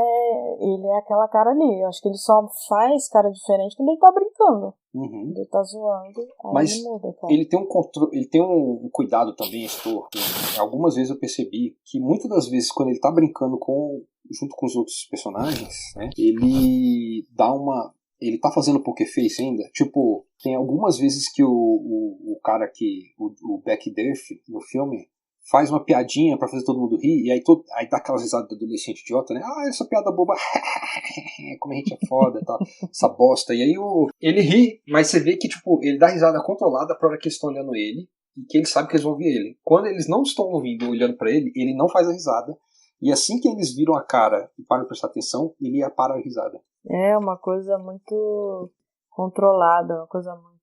ele é aquela cara ali. Eu acho que ele só faz cara diferente quando ele tá brincando. Uhum. Ele tá zoando. Aí mas ele muda, cara. Ele tem um controle, ele tem um cuidado também, esse ator. Algumas vezes eu percebi que muitas das vezes quando ele tá brincando junto com os outros personagens, né, ele tá fazendo poker face ainda. Tipo, tem algumas vezes que o cara o Beck Duff no filme faz uma piadinha pra fazer todo mundo rir, e aí dá aquelas risadas do adolescente idiota, né? Essa piada boba, como a gente é foda e tal, essa bosta. E aí ele ri, mas você vê que, tipo, ele dá risada controlada pra hora que eles estão olhando ele, e que ele sabe que eles vão ouvir ele. Quando eles não estão ouvindo, olhando pra ele, ele não faz a risada, e assim que eles viram a cara e param de prestar atenção, ele para a risada. É uma coisa muito controlada, uma coisa muito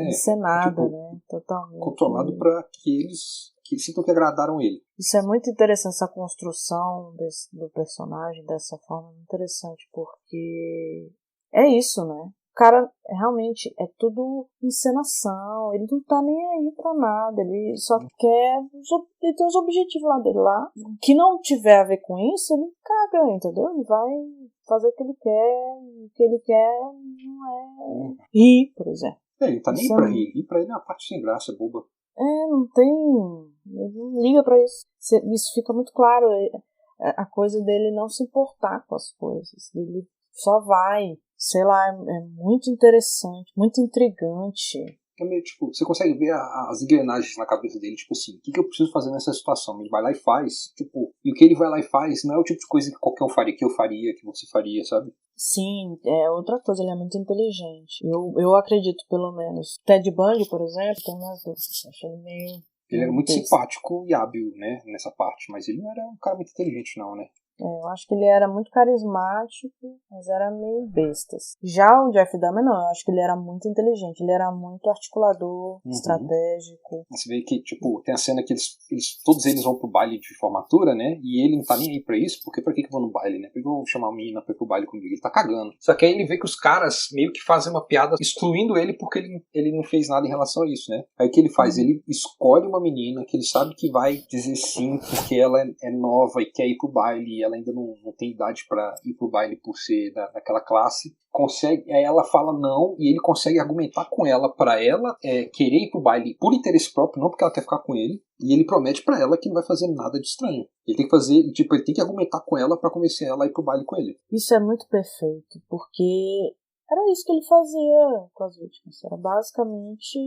encenada, tipo, né? Totalmente. Controlado pra que eles sintam que agradaram ele. Isso é muito interessante, essa construção do personagem dessa forma, é muito interessante, porque é isso, né? O cara realmente é tudo encenação, ele não tá nem aí pra nada, ele só quer, ele tem os objetivos lá dele lá, que não tiver a ver com isso, ele caga, entendeu? Ele vai fazer o que ele quer não é rir, por exemplo. Ele tá nem pra rir, rir pra ele é uma parte sem graça, boba. Não tem. Ele não liga pra isso. Isso fica muito claro. A coisa dele não se importar com as coisas. Ele só vai. Sei lá, é muito interessante, muito intrigante. É meio, tipo, você consegue ver as engrenagens na cabeça dele, tipo assim, o que eu preciso fazer nessa situação? Ele vai lá e faz, tipo, e o que ele vai lá e faz não é o tipo de coisa que qualquer um faria, que eu faria, que você faria, sabe? Sim, é outra coisa, ele é muito inteligente. Eu acredito, pelo menos. Ted Bundy, por exemplo, tem minhas dúvidas. Acho ele meio... Ele era muito simpático e hábil, né, nessa parte, mas ele não era um cara muito inteligente, não, né? Eu acho que ele era muito carismático, mas era meio bestas. Já o Jeff Dahmer não, eu acho que ele era muito inteligente, ele era muito articulador, estratégico. Você vê que, tipo, tem a cena que todos eles vão pro baile de formatura, né, e ele não tá nem aí pra isso, porque pra que eu vou no baile, né? Por que eu vou chamar a menina pra ir pro baile comigo? Ele tá cagando. Só que aí ele vê que os caras meio que fazem uma piada excluindo ele porque ele não fez nada em relação a isso, né? Aí o que ele faz? Ele escolhe uma menina que ele sabe que vai dizer sim porque ela é nova e quer ir pro baile, e ela ainda não tem idade pra ir pro baile por ser daquela classe. Aí ela fala não, e ele consegue argumentar com ela pra ela querer ir pro baile por interesse próprio, não porque ela quer ficar com ele, e ele promete pra ela que não vai fazer nada de estranho. Ele tem que fazer, tipo, ele tem que argumentar com ela pra convencer ela a ir pro baile com ele. Isso é muito perfeito, porque Era isso que ele fazia com as vítimas. Era basicamente,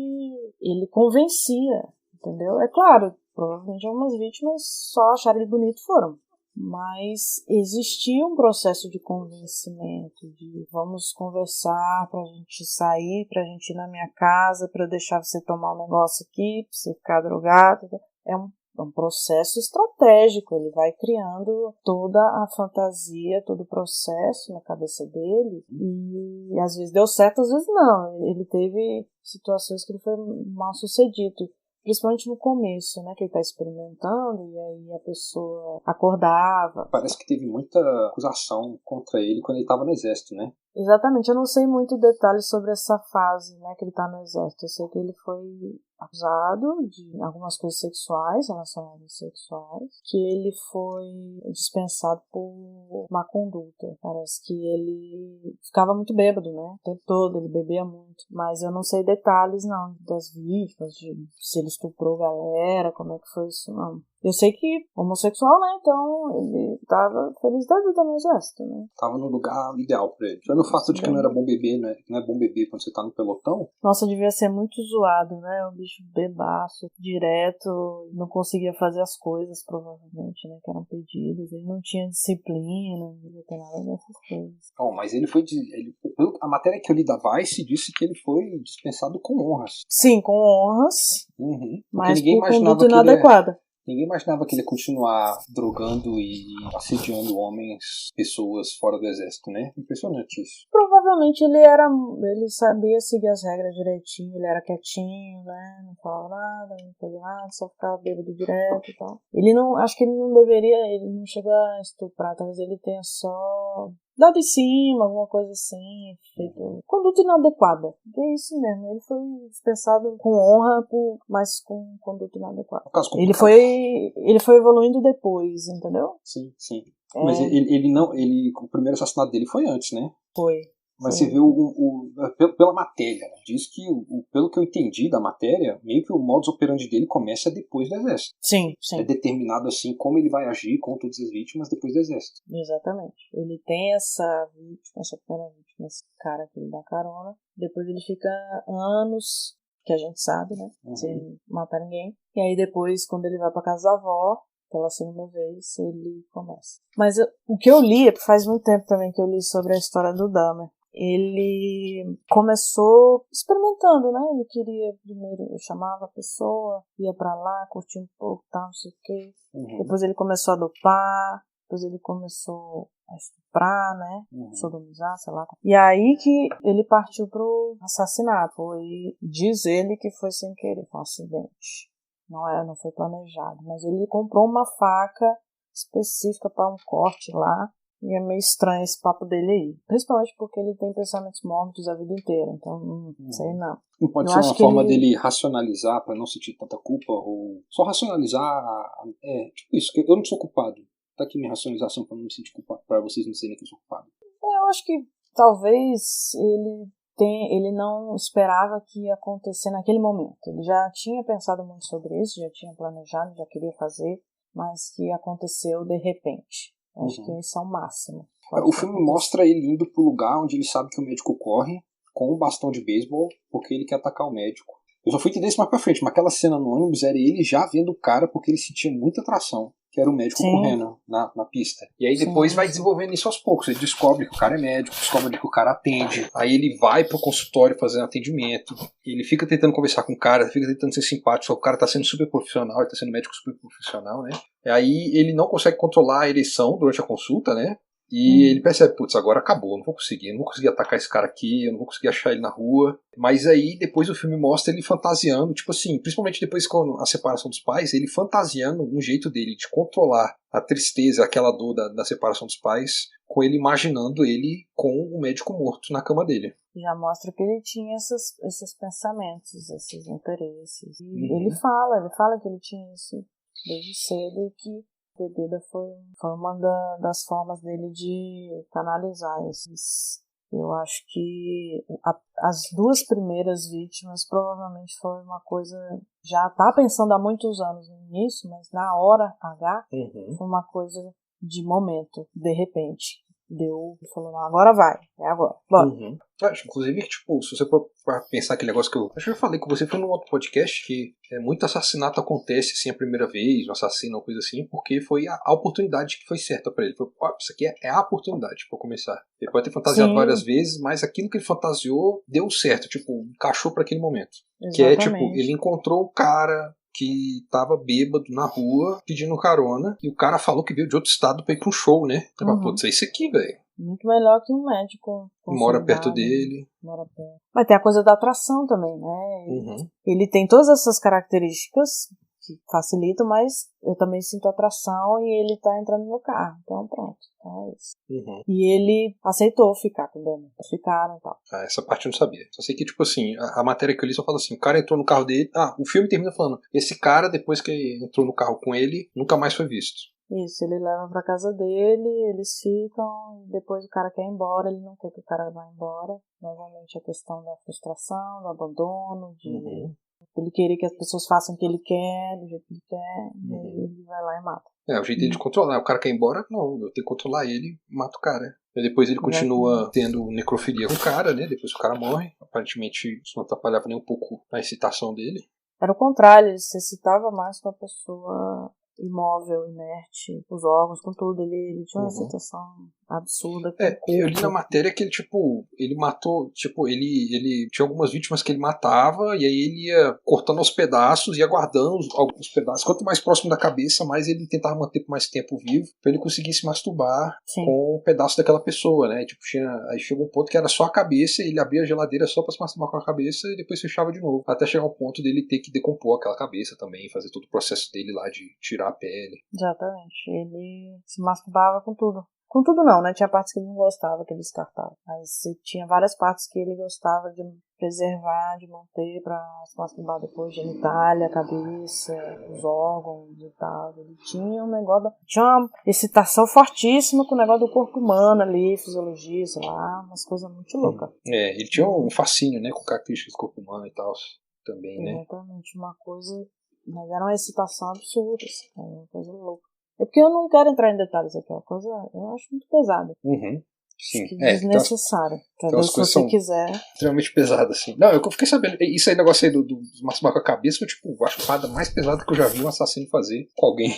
ele convencia, entendeu? É claro, provavelmente algumas vítimas só acharam ele bonito e foram. Mas existia um processo de convencimento, de vamos conversar pra gente sair, pra gente ir na minha casa, pra eu deixar você tomar um negócio aqui, pra você ficar drogado. É um processo estratégico, ele vai criando toda a fantasia, todo o processo na cabeça dele, e às vezes deu certo, às vezes não. Ele teve situações que ele foi mal sucedido, principalmente no começo, né, que ele tá experimentando, e aí a pessoa acordava. Parece que teve muita acusação contra ele quando ele estava no exército, né? Exatamente, eu não sei muito detalhes sobre essa fase, né, que ele tá no exército. Eu sei que ele foi acusado de algumas coisas sexuais, relacionadas sexuais, que ele foi dispensado por má conduta. Parece que ele ficava muito bêbado, né, o tempo todo, ele bebia muito. Mas eu não sei detalhes, não, das vítimas, de se ele estuprou galera, como é que foi isso, não. Eu sei que homossexual, né, então ele tava feliz da vida no exército, né. Tava no lugar ideal pra ele. Só no fato de que não era bom beber, né? Não é bom beber quando você tá no pelotão. Nossa, devia ser muito zoado, né? O bicho bebaço, direto, não conseguia fazer as coisas, provavelmente, né? Que eram pedidas. Ele não tinha disciplina, não devia ter nada dessas coisas. Oh, mas ele foi. A matéria que eu li da Vice disse que ele foi dispensado com honras. Sim, com honras, mas ninguém por conduta inadequada. Ninguém imaginava que ele ia continuar drogando e assediando homens, pessoas fora do exército, né? Impressionante isso. Provavelmente ele sabia seguir as regras direitinho, ele era quietinho, né? Não falava nada, não fazia nada, só ficava bêbado direto e tal. Acho que ele não chegou a estuprar, talvez ele tenha só dado em cima, alguma coisa assim, feito conduta inadequada. É isso mesmo, ele foi dispensado com honra, mas com conduta inadequada. Ele foi evoluindo depois, entendeu? Sim, sim. Mas o primeiro assassinato dele foi antes, né? Foi. Mas você vê pela matéria, né? Diz que, pelo que eu entendi da matéria, meio que o modus operandi dele começa depois do exército. Sim. É determinado assim como ele vai agir com todas as vítimas depois do exército. Exatamente. Ele tem essa primeira vítima, esse cara que ele dá carona. Depois ele fica anos, que a gente sabe, né? Sem matar ninguém. E aí depois, quando ele vai pra casa da avó, pela segunda vez, ele começa. Mas o que eu li, faz muito tempo também que eu li sobre a história do Dahmer. Ele começou experimentando, né? Ele queria primeiro, chamava a pessoa, ia pra lá, curtia um pouco, tal, não sei o quê. Depois ele começou a dopar, depois ele começou a estuprar, né? Sodomizar, sei lá. E aí que ele partiu pro assassinato. E diz ele que foi sem querer, foi um acidente. Não foi planejado. Mas ele comprou uma faca específica para um corte lá. E é meio estranho esse papo dele aí. Principalmente porque ele tem pensamentos mórbidos a vida inteira. Então, não sei não. Não pode ser uma forma dele racionalizar para não sentir tanta culpa? Ou só racionalizar... tipo isso, eu não sou culpado. Tá aqui minha racionalização para não me sentir culpado. Para vocês não serem que eu sou culpado. Eu acho que talvez ele não esperava que ia acontecer naquele momento. Ele já tinha pensado muito sobre isso, já tinha planejado, já queria fazer, mas que aconteceu de repente. Acho que esse é o máximo. O filme mostra ele indo pro lugar onde ele sabe que o médico corre com um bastão de beisebol porque ele quer atacar o médico. Eu só fui entender isso mais pra frente, mas aquela cena no ônibus era ele já vendo o cara porque ele sentia muita atração, que era o médico correndo na pista. E aí depois vai desenvolvendo isso aos poucos. Ele descobre que o cara é médico, descobre que o cara atende. Aí ele vai pro consultório fazendo atendimento. Ele fica tentando conversar com o cara, fica tentando ser simpático, só que o cara tá sendo super profissional, ele tá sendo médico super profissional, né? E aí ele não consegue controlar a ereção durante a consulta, né? E ele percebe, putz, agora acabou, não vou conseguir atacar esse cara aqui, eu não vou conseguir achar ele na rua. Mas aí depois o filme mostra ele fantasiando, tipo assim, principalmente depois com a separação dos pais, ele fantasiando um jeito dele de controlar a tristeza, aquela dor da separação dos pais, com ele imaginando ele com o médico morto na cama dele. Já mostra que ele tinha esses pensamentos, esses interesses. E ele fala que ele tinha isso desde cedo e que a bebida foi uma das formas dele de canalizar esses. Eu acho que as duas primeiras vítimas provavelmente foi uma coisa. Já tá pensando há muitos anos nisso, mas na hora H foi uma coisa de momento, de repente. falou, não, agora vai, é agora, bora. Acho, inclusive, tipo, se você for pensar aquele negócio que eu acho que eu falei com você, foi num outro podcast, que muito assassinato acontece assim a primeira vez, um assassino ou coisa assim, porque foi a oportunidade que foi certa pra ele. Foi, isso aqui é a oportunidade pra começar. Ele pode ter fantasiado várias vezes, mas aquilo que ele fantasiou deu certo, tipo, encaixou pra aquele momento. Exatamente. Que é, tipo, ele encontrou um cara que tava bêbado na rua, pedindo carona, e o cara falou que veio de outro estado pra ir pra um show, né? Putz, é isso aqui, velho. Muito melhor que um médico. Mora perto dele. Mora perto. Mas tem a coisa da atração também, né? Ele tem todas essas características que facilitam, mas eu também sinto atração e ele tá entrando no carro. Então pronto, então é isso. E ele aceitou ficar com o Dahmer. Ficaram e tal. Essa parte eu não sabia. Só sei que, tipo assim, a matéria que eu li só fala assim, o cara entrou no carro dele. O filme termina falando, esse cara, depois que entrou no carro com ele, nunca mais foi visto. Isso, ele leva pra casa dele, eles ficam, depois o cara quer ir embora, ele não quer que o cara vá embora. Novamente a questão da frustração, do abandono, de ele querer que as pessoas façam o que ele quer, do jeito que ele quer, e aí ele vai lá e mata. O jeito dele de controlar. O cara quer ir embora, não, eu tenho que controlar ele, mato o cara. E depois ele continua tendo necrofilia com o cara, né? Depois que o cara morre. Aparentemente isso não atrapalhava nem um pouco a excitação dele. Era o contrário, ele se excitava mais com a pessoa imóvel, inerte, os órgãos, com tudo. Ele tinha uma excitação absurda. Eu li na matéria que ele, tipo, ele matou, tipo, ele tinha algumas vítimas que ele matava, e aí ele ia cortando aos pedaços, ia guardando alguns pedaços. Quanto mais próximo da cabeça, mais ele tentava manter por mais tempo vivo, pra ele conseguir se masturbar com um pedaço daquela pessoa, né? Tipo, aí chegou um ponto que era só a cabeça, e ele abria a geladeira só pra se masturbar com a cabeça, e depois fechava de novo. Até chegar ao ponto dele ter que decompor aquela cabeça também, fazer todo o processo dele lá de tirar a pele. Exatamente. Ele se masturbava com tudo. Com tudo não, né? Tinha partes que ele não gostava, que ele descartava. Mas tinha várias partes que ele gostava de preservar, de manter pra se masturbar depois. Genitália, a cabeça, os órgãos e tal. Ele tinha um negócio... Tinha uma excitação fortíssima com o negócio do corpo humano ali, fisiologia, sei lá, umas coisas muito loucas. Ele tinha um fascínio, né? Com características do corpo humano e tal também, né? Exatamente, uma coisa... Mas era uma excitação absurda, assim, uma coisa louca. É porque eu não quero entrar em detalhes aqui, é uma coisa eu acho muito pesada. Sim. Acho que desnecessário. Então as coisas se você quiser. Extremamente pesadas, assim. Não, eu fiquei sabendo. Isso aí, negócio aí do masturbar com a cabeça, foi tipo, acho que a parada mais pesada que eu já vi um assassino fazer com alguém.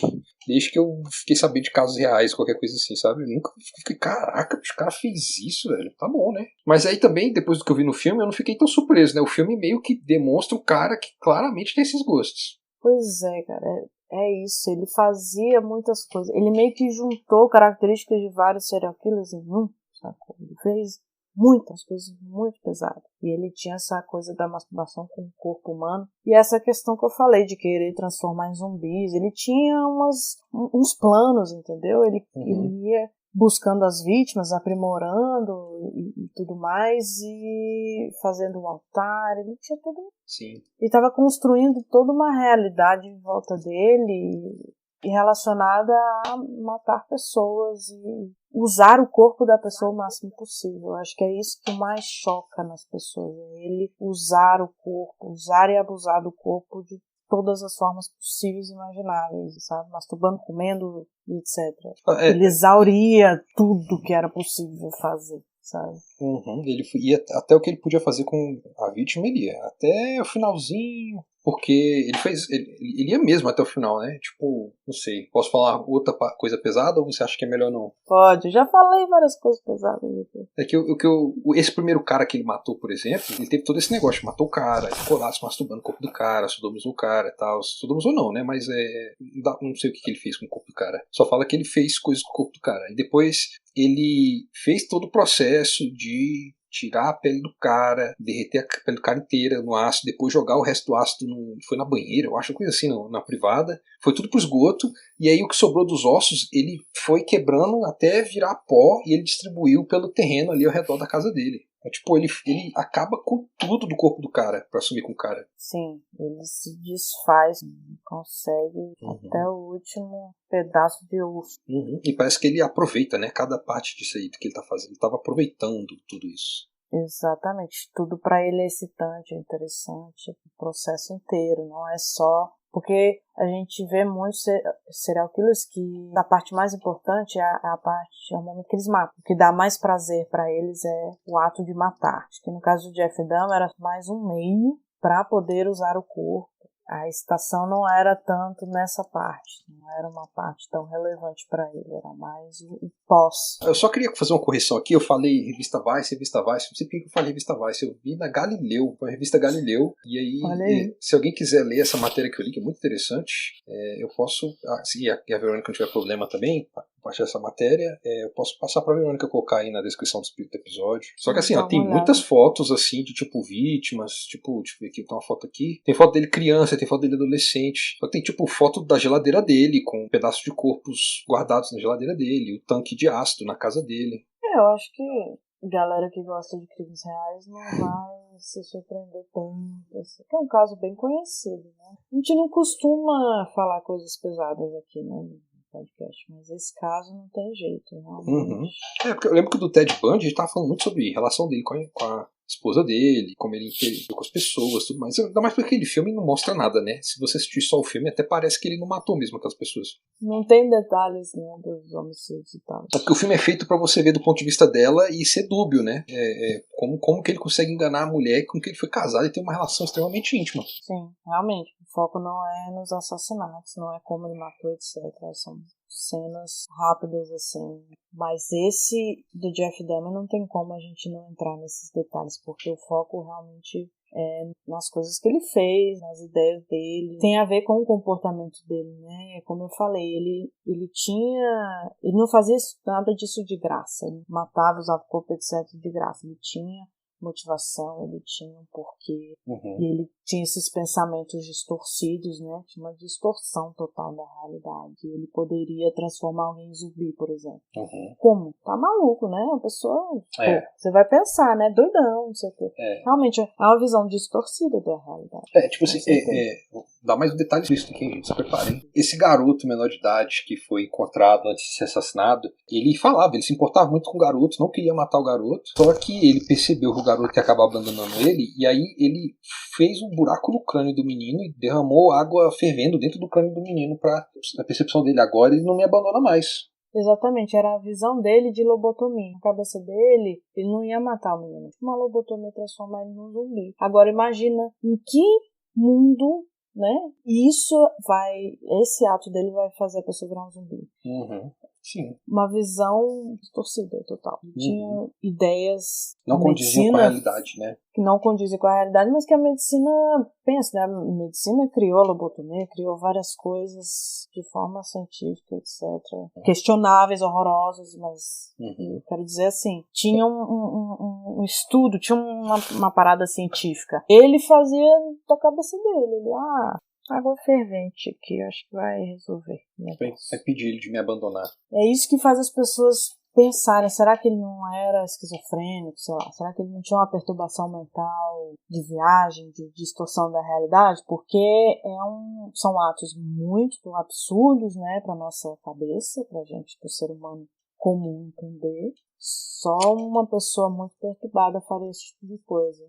Desde que eu fiquei sabendo de casos reais, qualquer coisa assim, sabe? Eu nunca fiquei, caraca, o cara fez isso, velho. Tá bom, né? Mas aí também, depois do que eu vi no filme, eu não fiquei tão surpreso, né? O filme meio que demonstra um cara que claramente tem esses gostos. Pois é, cara. É isso. Ele fazia muitas coisas. Ele meio que juntou características de vários serial killers em um. Ele fez muitas coisas muito pesadas. E ele tinha essa coisa da masturbação com o corpo humano. E essa questão que eu falei de querer transformar em zumbis. Ele tinha uns planos, entendeu? Ele ia buscando as vítimas, aprimorando e tudo mais, e fazendo um altar. Ele tinha tudo. Sim. Ele estava construindo toda uma realidade em volta dele e relacionada a matar pessoas e usar o corpo da pessoa o máximo possível. Acho que é isso que mais choca nas pessoas. É ele usar o corpo, usar e abusar do corpo de todas as formas possíveis e imagináveis, sabe? Masturbando, comendo, etc. Ele exauria tudo que era possível fazer, sabe? Ele ia até o que ele podia fazer com a vítima, ele ia. Até o finalzinho, porque ele ia mesmo até o final, né? Tipo, não sei, posso falar outra coisa pesada ou você acha que é melhor não? Pode, já falei várias coisas pesadas aqui. É que esse primeiro cara que ele matou, por exemplo, ele teve todo esse negócio, matou o cara, ele ficou lá se masturbando o corpo do cara, sodomizou o cara e tal. Sodomizou não, né? Mas não sei o que ele fez com o corpo do cara. Só fala que ele fez coisas com o corpo do cara. E depois ele fez todo o processo de tirar a pele do cara, derreter a pele do cara inteira no ácido, depois jogar o resto do ácido foi na banheira, eu acho, coisa assim, na privada. Foi tudo pro esgoto, e aí o que sobrou dos ossos, ele foi quebrando até virar pó, e ele distribuiu pelo terreno ali ao redor da casa dele. É, tipo, ele acaba com tudo do corpo do cara, pra sumir com o cara. Sim, ele se desfaz, consegue até o último pedaço de osso. E parece que ele aproveita, né, cada parte disso aí que ele tá fazendo. Ele tava aproveitando tudo isso. Exatamente, tudo pra ele é excitante, é interessante, o processo inteiro, não é só Porque a gente vê muitos serial killers que a parte mais importante é o momento que eles matam. O que dá mais prazer para eles é o ato de matar. Acho que no caso do Jeff Dahmer era mais um meio para poder usar o corpo. A excitação não era tanto nessa parte, não era uma parte tão relevante para ele, era mais o pós. Eu só queria fazer uma correção aqui, eu falei revista Vice, não sei por que eu falei revista Vice, eu vi na Galileu, foi a revista Galileu, e aí, se alguém quiser ler essa matéria que eu li, que é muito interessante, eu posso, se a Verônica não tiver problema também, baixar essa matéria, eu posso passar pra Verônica colocar aí na descrição do episódio. Só que assim, tem muitas fotos assim de tipo vítimas, tipo, deixa eu ver aqui, tem uma foto aqui. Tem foto dele criança, tem foto dele adolescente. Só tem tipo foto da geladeira dele, com um pedaço de corpos guardados na geladeira dele, o tanque de ácido na casa dele. Eu acho que galera que gosta de crimes reais não vai se surpreender tanto, assim, que é um caso bem conhecido, né? A gente não costuma falar coisas pesadas aqui, né? Podcast, mas esse caso não tem jeito, realmente. Porque eu lembro que do Ted Bundy a gente tava falando muito sobre a relação dele com a esposa dele, como ele interagiu com as pessoas, tudo mais. Ainda mais porque aquele filme não mostra nada, né? Se você assistir só o filme, até parece que ele não matou mesmo aquelas pessoas. Não tem detalhes, né, dos homicídios e tal. É porque o filme é feito pra você ver do ponto de vista dela e ser dúbio, né? Como que ele consegue enganar a mulher com quem ele foi casado e tem uma relação extremamente íntima. Sim, realmente. O foco não é nos assassinatos, não é como ele matou, etc. São cenas rápidas, assim. Mas esse do Jeff Dahmer não tem como a gente não entrar nesses detalhes, porque o foco realmente é nas coisas que ele fez, nas ideias dele. Tem a ver com o comportamento dele, né? Como eu falei, ele não fazia nada disso de graça. Ele matava, usava o corpo, etc. de graça. Ele tinha motivação, ele tinha um porquê, e ele tinha esses pensamentos distorcidos, né? Tinha uma distorção total da realidade. Ele poderia transformar alguém em zumbi, por exemplo. Como? Tá maluco, né? Uma pessoa, você vai pensar, né? Doidão, não sei o quê. Realmente, é uma visão distorcida da realidade. Tipo assim, dá mais um detalhe disso aqui, gente, se preparem. Esse garoto menor de idade que foi encontrado antes de ser assassinado, ele se importava muito com o garoto, não queria matar o garoto, só que ele percebeu que o garoto ia acabar abandonando ele, e aí ele fez um buraco no crânio do menino e derramou água fervendo dentro do crânio do menino pra a percepção dele, agora ele não me abandona mais. Exatamente, era a visão dele de lobotomia. Na cabeça dele, ele não ia matar o menino. Uma lobotomia transformar ele num zumbi. Agora imagina em que mundo, né? Esse ato dele vai fazer a pessoa virar um zumbi. Sim. Uma visão distorcida total. Tinha ideias. Não condiziam com a realidade, né? Que não condizem com a realidade, mas que a medicina pensa, né? A medicina criou a lobotomia, criou várias coisas de forma científica, etc. Questionáveis, horrorosas, mas eu quero dizer assim, tinha um estudo, tinha uma parada científica. Ele fazia da cabeça dele, água fervente aqui, acho que vai resolver. Vai pedir ele de me abandonar. É isso que faz as pessoas pensarem, será que ele não era esquizofrênico, sei lá, será que ele não tinha uma perturbação mental de viagem, de distorção da realidade? Porque são atos muito absurdos, né, pra nossa cabeça, pra gente, pro ser humano comum entender. Só uma pessoa muito perturbada faria esse tipo de coisa.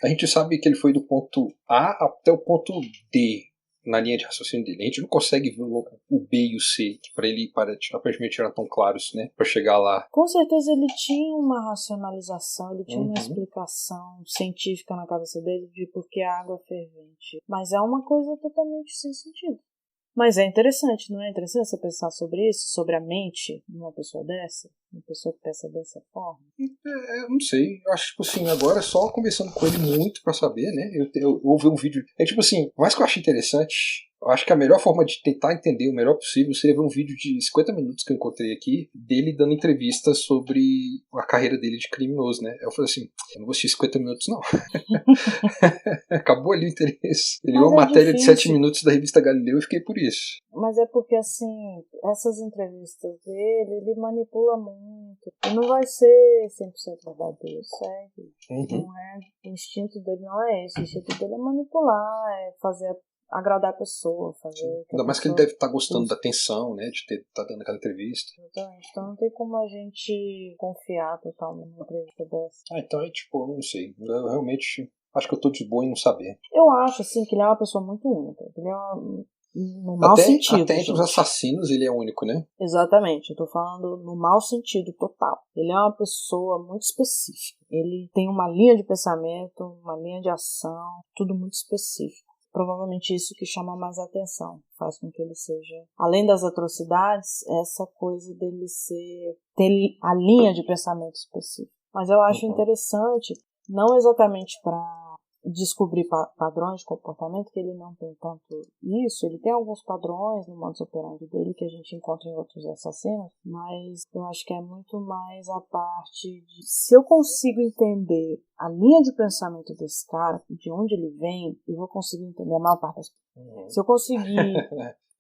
A gente sabe que ele foi do ponto A até o ponto D na linha de raciocínio dele. A gente não consegue ver o B e o C, que para ele aparentemente eram tão claros, né? Para chegar lá. Com certeza ele tinha uma racionalização, ele tinha uma explicação científica na cabeça dele de por que a água é fervente. Mas é uma coisa totalmente sem sentido. Mas é interessante, não é interessante você pensar sobre isso, sobre a mente de uma pessoa dessa? Uma pessoa que pensa dessa forma? Eu não sei, eu acho, tipo assim, agora só conversando com ele muito pra saber, né? Eu ouvi um vídeo. Tipo assim, mais que eu achei interessante, eu acho que a melhor forma de tentar entender o melhor possível seria ver um vídeo de 50 minutos que eu encontrei aqui, dele dando entrevistas sobre a carreira dele de criminoso, né? Eu falei assim, eu não vou assistir 50 minutos, não. Acabou ali o interesse. Ele viu uma matéria de 7 minutos da revista Galileu e fiquei por isso. Mas é porque, assim, essas entrevistas dele, ele manipula muito. E não vai ser 100% verdadeiro, segue. Não é, o instinto dele não é esse. O instinto dele é manipular, agradar a pessoa. Ainda mais que ele deve estar gostando da atenção, né? De estar dando aquela entrevista. Exatamente. Então não tem como a gente confiar totalmente numa entrevista dessa. Então é tipo, eu não sei. Eu realmente acho que eu tô de boa em não saber. Eu acho, assim, que ele é uma pessoa muito única. Ele é no mau sentido. Até entre os assassinos ele é único, né? Exatamente, eu tô falando no mau sentido total. Ele é uma pessoa muito específica. Ele tem uma linha de pensamento, uma linha de ação, tudo muito específico. Provavelmente isso que chama mais atenção, faz com que ele seja, além das atrocidades, essa coisa dele ter a linha de pensamento específica. Mas eu acho interessante, não exatamente para descobrir padrões de comportamento, que ele não tem tanto isso, ele tem alguns padrões no modus operandi dele que a gente encontra em outros assassinos, mas eu acho que é muito mais a parte de, se eu consigo entender a linha de pensamento desse cara, de onde ele vem, eu vou conseguir entender a maior parte das coisas. Se eu conseguir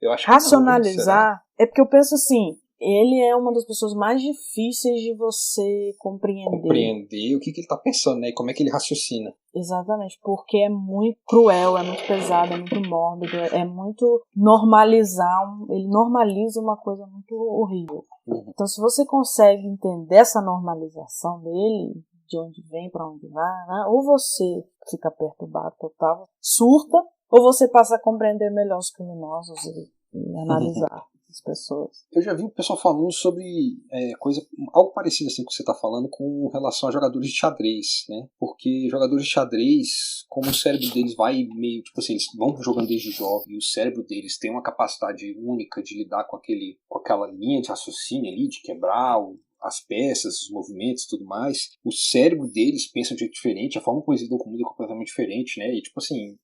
eu acho racionalizar, é porque eu penso assim, ele é uma das pessoas mais difíceis de você compreender o que ele está pensando, né? E como é que ele raciocina. Exatamente, porque é muito cruel, é muito pesado, é muito mórbido, é muito normalizar, ele normaliza uma coisa muito horrível. Então, se você consegue entender essa normalização dele, de onde vem, para onde vai, né? Ou você fica perturbado total, surta, ou você passa a compreender melhor os criminosos e analisar as pessoas. Eu já vi o pessoal falando sobre algo parecido assim que você está falando com relação a jogadores de xadrez, né? Porque jogadores de xadrez, como o cérebro deles vai meio, tipo assim, eles vão jogando desde jovem e o cérebro deles tem uma capacidade única de lidar com aquela linha de raciocínio ali, de quebrar as peças, os movimentos e tudo mais, o cérebro deles pensa de jeito diferente, a forma como eles lidam com o mundo é completamente diferente, né? E tipo assim,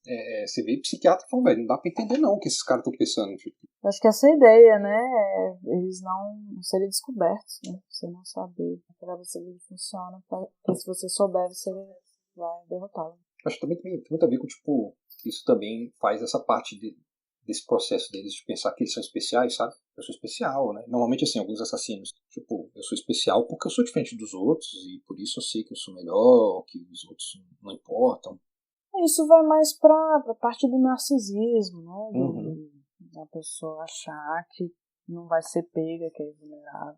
você vê psiquiatra falando, velho, não dá pra entender não o que esses caras estão pensando. Tipo. Acho que essa é a ideia, né? Eles não serem descobertos, né? Você não saber a cabeça dele funciona, porque se você souber, você vai derrotá-lo. Acho que também tem muito a ver com, tipo, isso também faz essa parte desse processo deles de pensar que eles são especiais, sabe? Eu sou especial, né? Normalmente, assim, alguns assassinos, tipo, eu sou especial porque eu sou diferente dos outros e por isso eu sei que eu sou melhor, que os outros não importam. Isso vai mais pra parte do narcisismo, né? Da pessoa achar que não vai ser pega, que é vulnerável.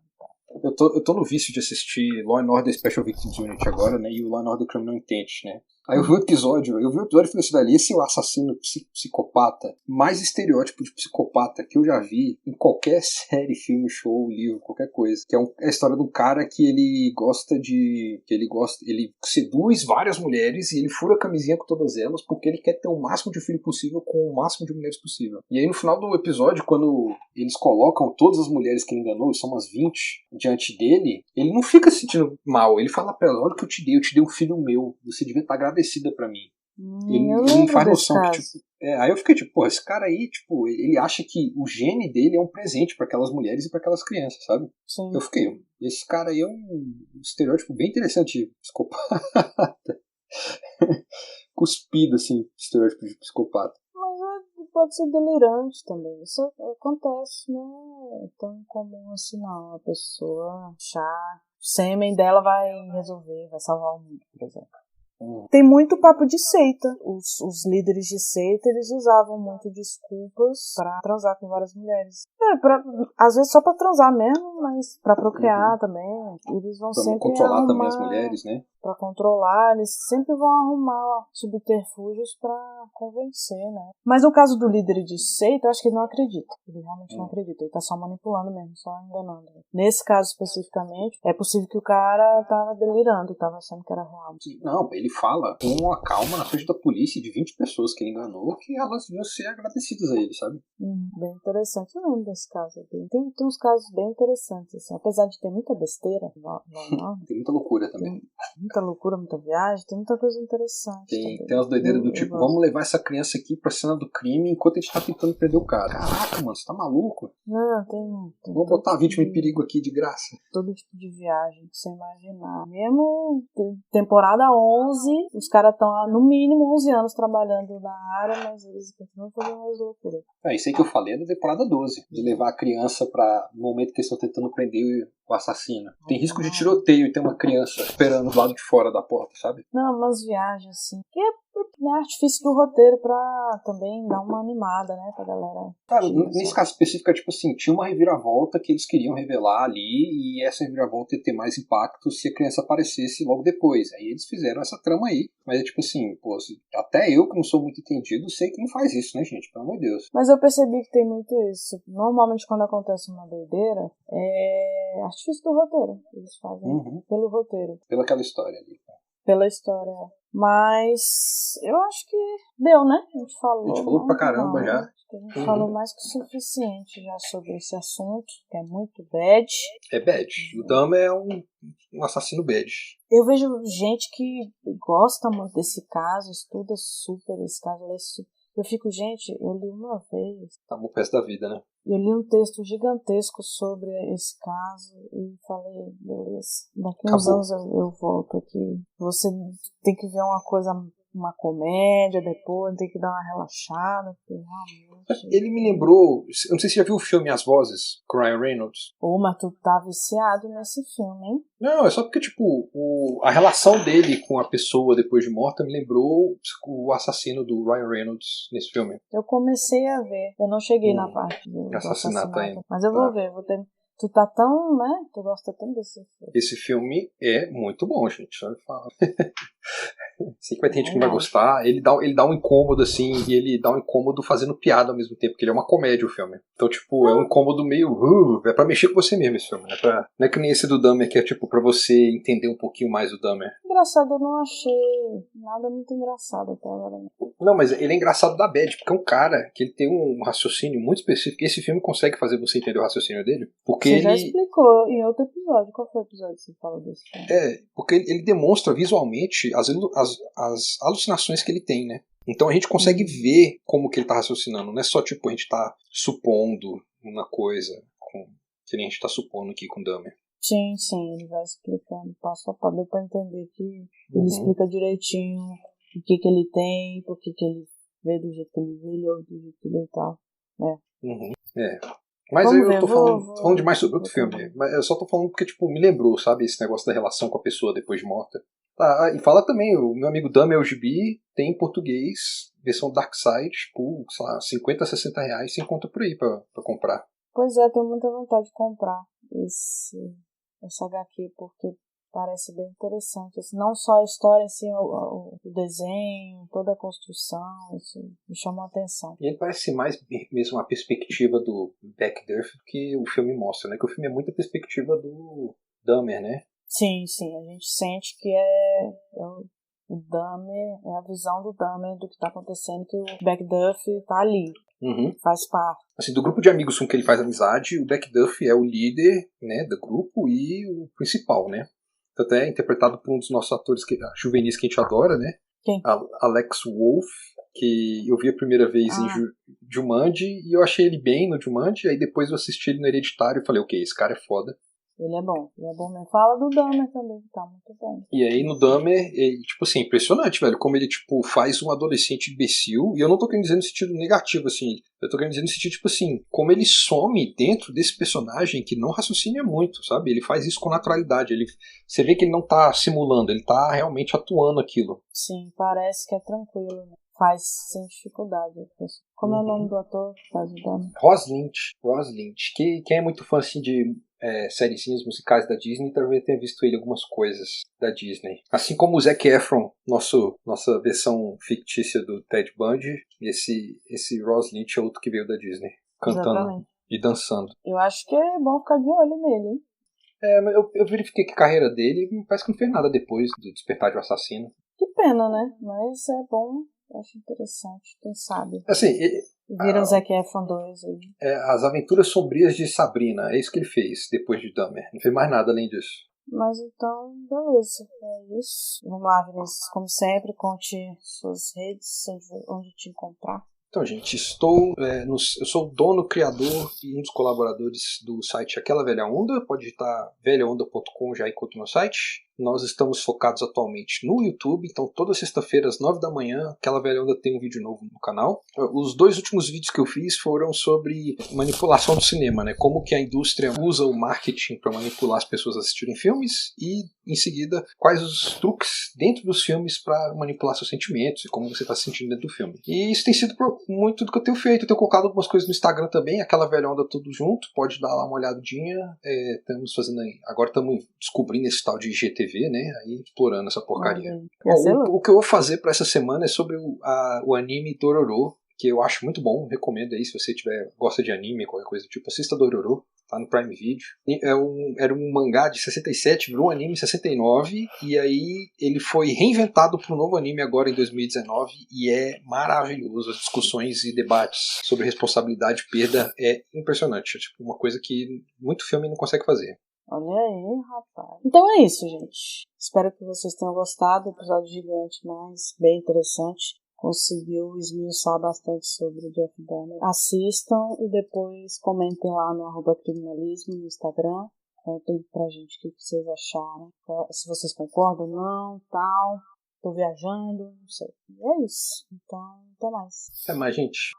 Eu tô no vício de assistir Law & Order Special Victims Unit agora, né? E o Law & Order Criminal Intent, né? Aí eu vi o episódio e falei assim, velho, esse é o assassino psicopata mais estereótipo de psicopata que eu já vi em qualquer série, filme, show, livro, qualquer coisa. Que é a história de um cara que ele seduz várias mulheres e ele fura a camisinha com todas elas porque ele quer ter o máximo de filho possível com o máximo de mulheres possível. E aí no final do episódio, quando eles colocam todas as mulheres que ele enganou, são umas 20, diante dele, ele não fica se sentindo mal, ele fala pra ela, olha o que eu te dei um filho meu, você devia estar agradecida pra mim. Ele não faz noção que, tipo... aí eu fiquei tipo, pô, esse cara aí, tipo, ele acha que o gene dele é um presente pra aquelas mulheres e pra aquelas crianças, sabe? Sim. Eu fiquei, esse cara aí é um estereótipo bem interessante de psicopata. Cuspido, assim, estereótipo de psicopata. Mas pode ser delirante também. Isso acontece, não é tão comum assim, não. A pessoa achar o sêmen dela vai resolver, vai salvar o mundo, por exemplo. Tem muito papo de seita. Os líderes de seita, eles usavam muito desculpas pra transar com várias mulheres. Às vezes só pra transar mesmo, mas pra procriar também. Eles vão pra sempre controlar arrumar, também as mulheres, né? Pra controlar, eles sempre vão arrumar subterfúgios pra convencer, né? Mas no caso do líder de seita, eu acho que ele não acredita. Ele realmente não acredita. Ele tá só manipulando mesmo, só enganando. Nesse caso especificamente, é possível que o cara tava delirando, tava achando que era real. Não, ele fala com uma calma na frente da polícia de 20 pessoas que ele enganou, que elas iam ser agradecidas a ele, sabe? Bem interessante. Eu lembro desse caso. Tem uns casos bem interessantes, assim. Apesar de ter muita besteira, tem muita loucura também. Tem muita loucura, muita viagem, tem muita coisa interessante. Tem umas doideiras do tipo, vamos levar essa criança aqui pra cena do crime enquanto a gente tá tentando prender o cara. Caraca, mano, você tá maluco? Não, tem vamos botar a vítima em perigo aqui de graça. Todo tipo de viagem que você imaginar. Mesmo temporada 11, os caras estão há no mínimo 11 anos trabalhando na área, mas eles continuam fazendo as loucuras. Isso aí que eu falei é da temporada 12, de levar a criança pra, no momento que eles estão tentando prender o assassino. Tem risco de tiroteio e tem uma criança esperando do lado de fora da porta, sabe? Não, umas viagens assim. artifício do roteiro pra também dar uma animada, né, pra galera. Cara, nesse caso específico, tipo assim, tinha uma reviravolta que eles queriam revelar ali, e essa reviravolta ia ter mais impacto se a criança aparecesse logo depois. Aí eles fizeram essa trama aí. Mas é tipo assim, pô, até eu que não sou muito entendido, sei que não faz isso, né, gente? Pelo amor de Deus. Mas eu percebi que tem muito isso. Normalmente quando acontece uma doideira, é artifício do roteiro. Eles fazem pelo roteiro. Pela aquela história ali. Pela história. Mas eu acho que deu, né? A gente falou pra caramba já. A gente falou mais que o suficiente já sobre esse assunto, que é muito bad. É bad. O Dahmer é um assassino bad. Eu vejo gente que gosta muito desse caso, estuda super esse caso. Eu fico, gente, eu li uma vez. Tá bom pro resto da vida, né? Eu li um texto gigantesco sobre esse caso e falei, beleza, daqui uns anos eu volto aqui. Você tem que ver uma coisa, uma comédia depois, tem que dar uma relaxada. Porque, realmente... Ele me lembrou, eu não sei se você já viu o filme As Vozes, com Ryan Reynolds. Mas tu tá viciado nesse filme, hein? Não, é só porque, tipo, a relação dele com a pessoa depois de morta me lembrou o assassino do Ryan Reynolds nesse filme. Eu comecei a ver, eu não cheguei na parte do assassinato ainda. Mas eu vou ver, vou ter... Tu tá tão, né? Tu gosta tanto desse filme. Esse filme é muito bom, gente. Só me fala. Sei que vai ter gente que não vai gostar. Ele dá um incômodo, assim, e ele dá um incômodo fazendo piada ao mesmo tempo, porque ele é uma comédia, o filme. Então, tipo, é um incômodo meio... é pra mexer com você mesmo esse filme, né? Não é que nem esse do Dahmer, que é, tipo, pra você entender um pouquinho mais o Dahmer. Engraçado, eu não achei nada muito engraçado até agora. Não, mas ele é engraçado da bad, porque é um cara que ele tem um raciocínio muito específico. Esse filme consegue fazer você entender o raciocínio dele, porque você já explicou em outro episódio. Qual foi o episódio que você falou desse filme? Porque ele demonstra visualmente as alucinações que ele tem, né? Então a gente consegue ver como que ele tá raciocinando. Não é só, tipo, a gente tá supondo uma coisa, que nem a gente tá supondo aqui com o Dahmer. Sim, ele vai explicando passo a passo. Deu pra entender que ele explica direitinho o que ele tem, por que ele vê do jeito que ele vê, ele ouve do jeito que ele tá, né? Mas aí eu tô falando demais sobre outro filme. Mas eu só tô falando porque, tipo, me lembrou, sabe, esse negócio da relação com a pessoa depois de morta. E fala também, o meu amigo Dahmer LGB tem em português, versão Dark Side, por, sei lá, 50, 60 reais, você encontra por aí pra comprar. Pois é, tenho muita vontade de comprar essa HQ, porque parece bem interessante. Assim, não só a história, assim, o desenho, toda a construção, isso me chamou a atenção. E ele parece mais mesmo a perspectiva do Backderf do que o filme mostra, né? Que o filme é muita perspectiva do Dahmer, né? Sim, a gente sente que o Dahmer, é a visão do Dahmer do que está acontecendo, que o Backderf tá ali. Faz parte. Assim, do grupo de amigos com que ele faz amizade, o Backderf é o líder, né, do grupo e o principal, né? Tanto é interpretado por um dos nossos atores juvenis que a gente adora, né? Quem? Alex Wolff, que eu vi a primeira vez em Jumanji e eu achei ele bem no Jumanji, aí depois eu assisti ele no Hereditário e falei, ok, esse cara é foda. Ele é bom mesmo. Fala do Dahmer também, que tá muito bom. E aí no Dahmer, tipo assim, impressionante, velho, como ele, tipo, faz um adolescente imbecil, e eu não tô querendo dizer no sentido negativo, assim, eu tô querendo dizer no sentido, tipo assim, como ele some dentro desse personagem que não raciocina muito, sabe? Ele faz isso com naturalidade, você vê que ele não tá simulando, ele tá realmente atuando aquilo. Sim, parece que é tranquilo, né? Faz sem dificuldade. Como é o nome do ator que faz o Dahmer? Ross Lynch, quem é muito fã, assim, de sériezinhas musicais da Disney, talvez tenha visto ele algumas coisas da Disney. Assim como o Zac Efron, nossa versão fictícia do Ted Bundy, esse Ross Lynch é outro que veio da Disney, cantando e dançando. Eu acho que é bom ficar de olho nele, hein? Mas eu verifiquei que a carreira dele parece que não fez nada depois do Despertar de um Assassino. Que pena, né? Mas é bom, eu acho interessante, quem sabe. Assim, Vira Zac Efron 2 aí. As Aventuras Sombrias de Sabrina, é isso que ele fez depois de Dahmer. Não fez mais nada além disso. Mas então, beleza. É isso. Vamos lá, Vinícius. Como sempre, conte suas redes, onde te encontrar. Então, gente, eu sou o dono, criador e um dos colaboradores do site Aquela Velha Onda. Pode digitar velhaonda.com, já encontra o meu site. Nós estamos focados atualmente no YouTube, então toda sexta-feira às 9 da manhã, Aquela Velha Onda tem um vídeo novo no canal. Os 2 últimos vídeos que eu fiz foram sobre manipulação do cinema, né? Como que a indústria usa o marketing para manipular as pessoas a assistirem filmes e, em seguida, quais os truques dentro dos filmes para manipular seus sentimentos e como você está se sentindo dentro do filme. E isso tem sido muito do que eu tenho feito. Eu tenho colocado algumas coisas no Instagram também, Aquela Velha Onda tudo junto, pode dar lá uma olhadinha. Estamos fazendo aí, agora estamos descobrindo esse tal de IGTV, né? Aí explorando essa porcaria. O que eu vou fazer para essa semana é sobre o anime Dororo, que eu acho muito bom, recomendo aí se você gosta de anime, qualquer coisa do tipo, assista Dororo, tá no Prime Video. Era um mangá de 67, virou um anime em 69, e aí ele foi reinventado para um novo anime agora em 2019, e é maravilhoso. As discussões e debates sobre responsabilidade e perda é impressionante, é tipo uma coisa que muito filme não consegue fazer. Olha aí, rapaz. Então é isso, gente. Espero que vocês tenham gostado. Episódio gigante, mas bem interessante. Conseguiu esmiuçar bastante sobre o Jeff Dahmer. Assistam e depois comentem lá no @criminalismo no Instagram. Contem pra gente o que vocês acharam. Se vocês concordam ou não, tal. Tô viajando, não sei. E é isso. Então, até mais. Até mais, gente.